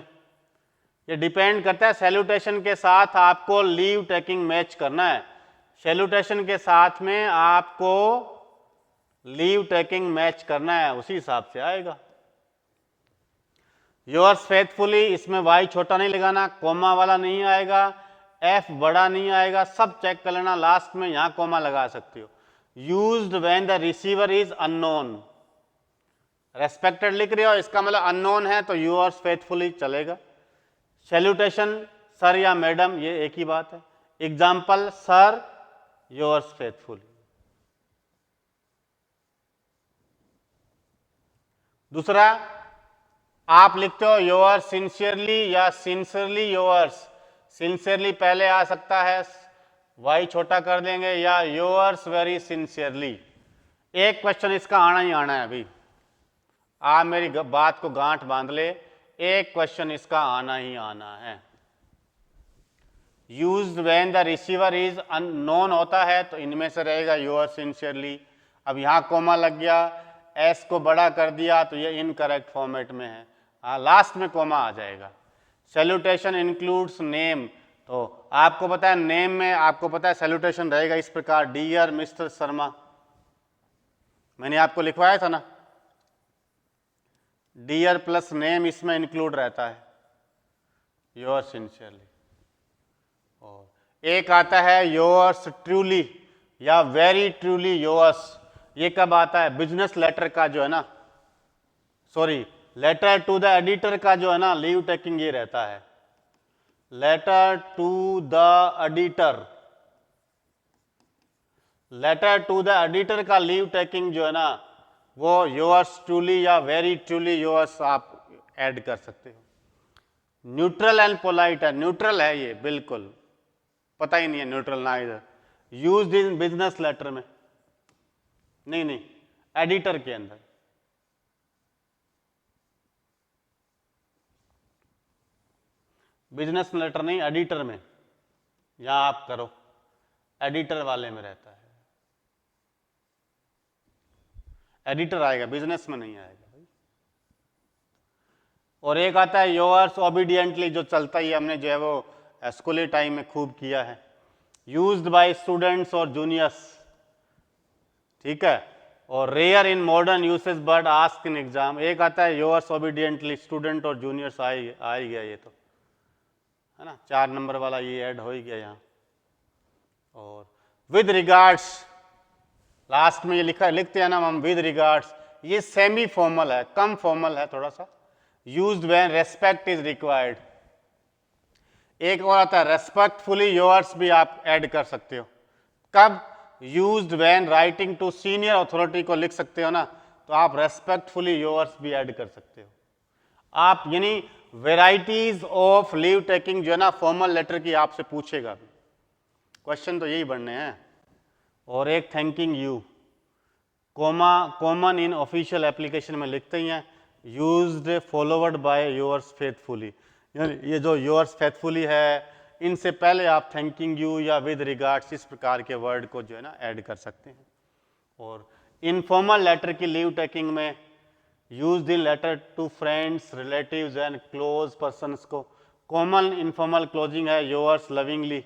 ये डिपेंड करता है, सैल्यूटेशन के साथ आपको लीव टेकिंग मैच करना है, सैल्यूटेशन के साथ में आपको लीव टेकिंग मैच करना है, उसी हिसाब से आएगा। योर्स फेथफुली, इसमें वाई छोटा नहीं लगाना, कोमा वाला नहीं आएगा, एफ बड़ा नहीं आएगा, सब चेक कर लेना, लास्ट में यहां कोमा लगा सकते हो। Used when the receiver is unknown, respected लिख रहे हो, इसका मतलब अननोन है तो योर्स फेथफुली चलेगा। सैल्यूटेशन सर या मैडम, ये एक ही बात है। Example, sir yours faithfully. दूसरा, आप लिखते हो योर्स सिंसियरली या सिंसियरली योर्स, सिंसियरली पहले आ सकता है, वाई छोटा कर देंगे, या योर्स वेरी सिंसियरली। एक क्वेश्चन इसका आना ही आना है अभी, आप मेरी बात को गांठ बांध ले, एक क्वेश्चन इसका आना ही आना है। Used when the receiver is unknown होता है तो इनमें से रहेगा योर सिंसियरली। अब यहाँ कोमा लग गया, एस को बड़ा कर दिया तो ये इनकरेक्ट फॉर्मेट में है, हाँ लास्ट में कोमा आ जाएगा। सैल्यूटेशन इंक्लूड्स नेम, तो आपको पता है नेम में आपको पता है सैल्यूटेशन रहेगा इस प्रकार, डियर मिस्टर शर्मा, मैंने आपको लिखवाया था ना, डियर प्लस नेम इसमें इंक्लूड रहता है, योर सिंसियरली। और एक आता है योर्स ट्रूली या वेरी ट्रूली योर्स, ये कब आता है, बिजनेस लेटर का जो है ना, sorry letter to the editor का जो है ना लीव टेकिंग ये रहता है, letter to the editor, letter to the editor का लीव टेकिंग जो है ना वो योर्स ट्रूली या वेरी ट्रूली योर्स आप ऐड कर सकते हो। न्यूट्रल एंड पोलाइट है, न्यूट्रल है ये बिल्कुल, पता ही नहीं है न्यूट्रल ना इधर, यूज्ड इन बिजनेस लेटर में, नहीं एडिटर के अंदर। बिजनेस लेटर नहीं, एडिटर में, यहां आप करो, एडिटर वाले में रहता है, एडिटर आएगा, बिजनेस में नहीं आएगा भाई। और एक आता है योर्स ओबीडियंटली, जो चलता ही हमने जो है वो स्कूली टाइम में खूब किया है, यूज्ड बाय स्टूडेंट्स और जूनियर्स, ठीक है, और rare in modern usage but ask in exam. एक आता है योर्स ओबीडियंटली, स्टूडेंट और जूनियर्स आ ही गया ये तो, है ना, 4 नंबर वाला ये ऐड हो ही गया यहाँ। और विद रिगार्ड्स, लास्ट में ये लिखते हैं ना हम विद रिगार्ड्स, ये सेमी फॉर्मल है, कम फॉर्मल है थोड़ा सा। Used when respect is required. एक और आता है रेस्पेक्टफुली योर्स, भी आप ऐड कर सकते हो। कब? Used when writing to senior authority को लिख सकते हो ना, तो आप रेस्पेक्टफुली योर्स भी ऐड कर सकते हो आप। यानी वेराइटीज ऑफ लीव टेकिंग जो है ना फॉर्मल लेटर की आपसे पूछेगा, क्वेश्चन तो यही बनने हैं। और एक thanking you, common in official application में लिखते ही हैं, used followed bye yours faithfully. ये जो योर्स फेथफुली है, इनसे पहले आप थैंकिंग यू या विद रिगार्ड्स इस प्रकार के वर्ड को जो है ना ऐड कर सकते हैं। और इनफॉर्मल लेटर की लीव टेकिंग में used in letter to friends, relatives and close persons को कॉमन इनफॉर्मल क्लोजिंग है yours lovingly,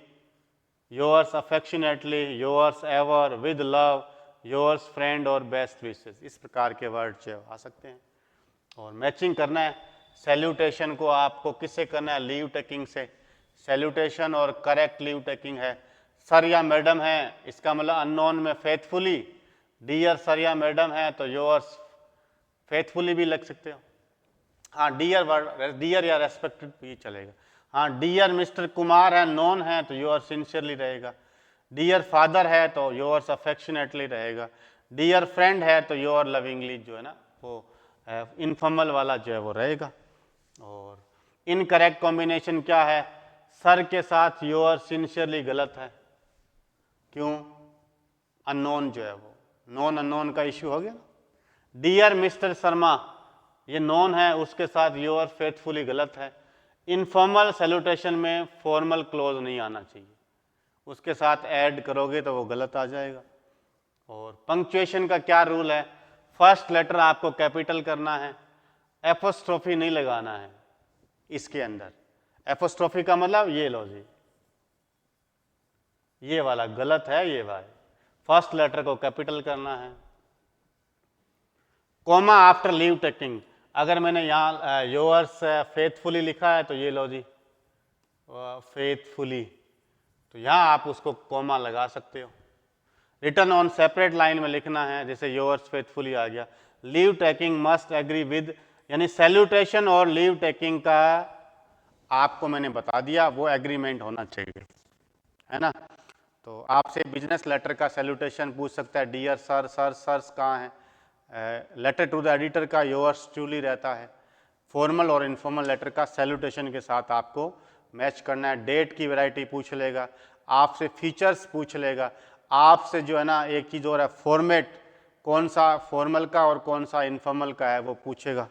yours affectionately, yours ever, with love, yours friend और बेस्ट विशेस, इस प्रकार के वर्ड जो आ सकते हैं। और मैचिंग करना है सैल्यूटेशन को, आपको किससे करना है? लीव टेकिंग से। सैल्यूटेशन और करेक्ट लीव टेकिंग है सर या मैडम है, इसका मतलब अननोन में फेथफुली, डियर सर या मैडम है तो योर्स फेथफुली भी लिख सकते हो। हाँ, डियर वर्ड, डियर या रेस्पेक्टेड भी चलेगा। हाँ, डियर मिस्टर कुमार है, नॉन है तो योर सिंसियरली रहेगा। डियर फादर है तो योर्स अफेक्शनेटली रहेगा। डियर फ्रेंड है तो योर लविंगली जो है ना वो इनफॉर्मल वाला जो है वो रहेगा। और इनकरेक्ट कॉम्बिनेशन क्या है? सर के साथ योर सिंसियरली गलत है, क्यों? अननोन जो है वो, नॉन अननोन का इश्यू हो गया। डियर मिस्टर शर्मा, ये नॉन है, उसके साथ योर फेथफुली गलत है। इनफॉर्मल सैल्यूटेशन में फॉर्मल क्लोज नहीं आना चाहिए, उसके साथ ऐड करोगे तो वो गलत आ जाएगा। और पंक्चुएशन का क्या रूल है? फर्स्ट लेटर आपको कैपिटल करना है, एपोस्ट्रोफी नहीं लगाना है इसके अंदर। एपोस्ट्रोफी का मतलब ये लो जी, ये वाला गलत है, ये वाला फर्स्ट लेटर को कैपिटल करना है। कॉमा आफ्टर लीव टेकिंग, अगर मैंने यहाँ योर्स फेथफुली लिखा है तो ये लो जी फेथफुली, तो यहाँ आप उसको कॉमा लगा सकते हो। रिटर्न ऑन सेपरेट लाइन में लिखना है, जैसे योर्स फेथफुली आ गया। Leave taking must agree with, यानी सैल्यूटेशन और लीव टेकिंग का आपको मैंने बता दिया, वो एग्रीमेंट होना चाहिए, है ना। तो आपसे बिजनेस लेटर का सैल्यूटेशन पूछ सकता है, डियर सर, सर सर्स कहाँ हैं? लेटर टू द एडिटर का योर्स ट्रूली रहता है। फॉर्मल और इनफॉर्मल लेटर का सैल्यूटेशन के साथ आपको मैच करना है। डेट की वैरायटी पूछ लेगा, आपसे फीचर्स पूछ लेगा, आपसे जो है ना एक चीज़ और है फॉर्मेट, कौन सा फॉर्मल का और कौन सा इनफॉर्मल का है वो पूछेगा,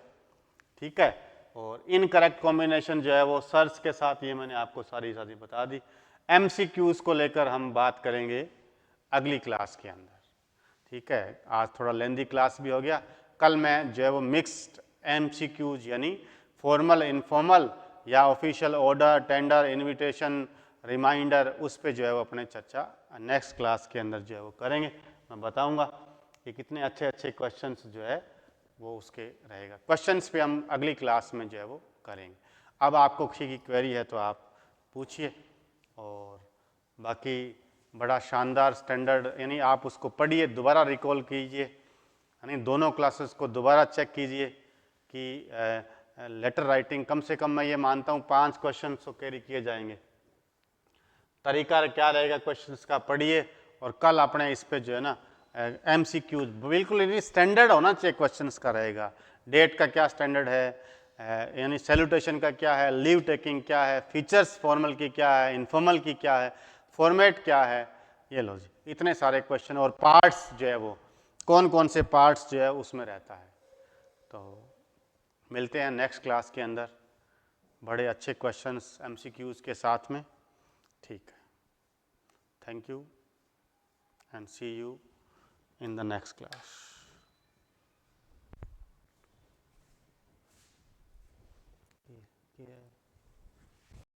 ठीक है। और इनकरेक्ट कॉम्बिनेशन जो है वो सर्च के साथ, ये मैंने आपको सारी बता दी। एमसीक्यूज को लेकर हम बात करेंगे अगली क्लास के अंदर, ठीक है। आज थोड़ा लेंदी क्लास भी हो गया, कल मैं जो है वो मिक्स्ड एमसीक्यूज यानी फॉर्मल इनफॉर्मल या official order, tender, invitation, reminder, उस पे जो है वो अपने चर्चा नेक्स्ट क्लास के अंदर जो है वो करेंगे। मैं बताऊंगा कि कितने अच्छे अच्छे क्वेश्चंस जो है वो उसके रहेगा। क्वेश्चंस पे हम अगली क्लास में जो है वो करेंगे। अब आपको किसी की क्वेरी है तो आप पूछिए, और बाकी बड़ा शानदार स्टैंडर्ड, यानी आप उसको पढ़िए, दोबारा रिकॉल कीजिए, यानी दोनों क्लासेस को दोबारा चेक कीजिए कि लेटर राइटिंग कम से कम मैं ये मानता हूँ 5 क्वेश्चन तो कैरी किए जाएंगे। तरीका क्या रहेगा क्वेश्चंस का, पढ़िए और कल अपने इस पे जो है ना एमसीक्यूज बिल्कुल स्टैंडर्ड होना चाहिए क्वेश्चंस का रहेगा। डेट का क्या स्टैंडर्ड है, यानी सैल्यूटेशन का क्या है, लीव टेकिंग क्या है, फीचर्स फॉर्मल की क्या है, इनफॉर्मल की क्या है, फॉर्मेट क्या है, ये लो जी इतने सारे क्वेश्चन। और पार्ट्स जो है वो कौन कौन से पार्ट्स जो है उसमें रहता है। तो मिलते हैं नेक्स्ट क्लास के अंदर बड़े अच्छे क्वेश्चंस एमसीक्यूज के साथ में, ठीक है। Thank you and see you in the next class. Yeah.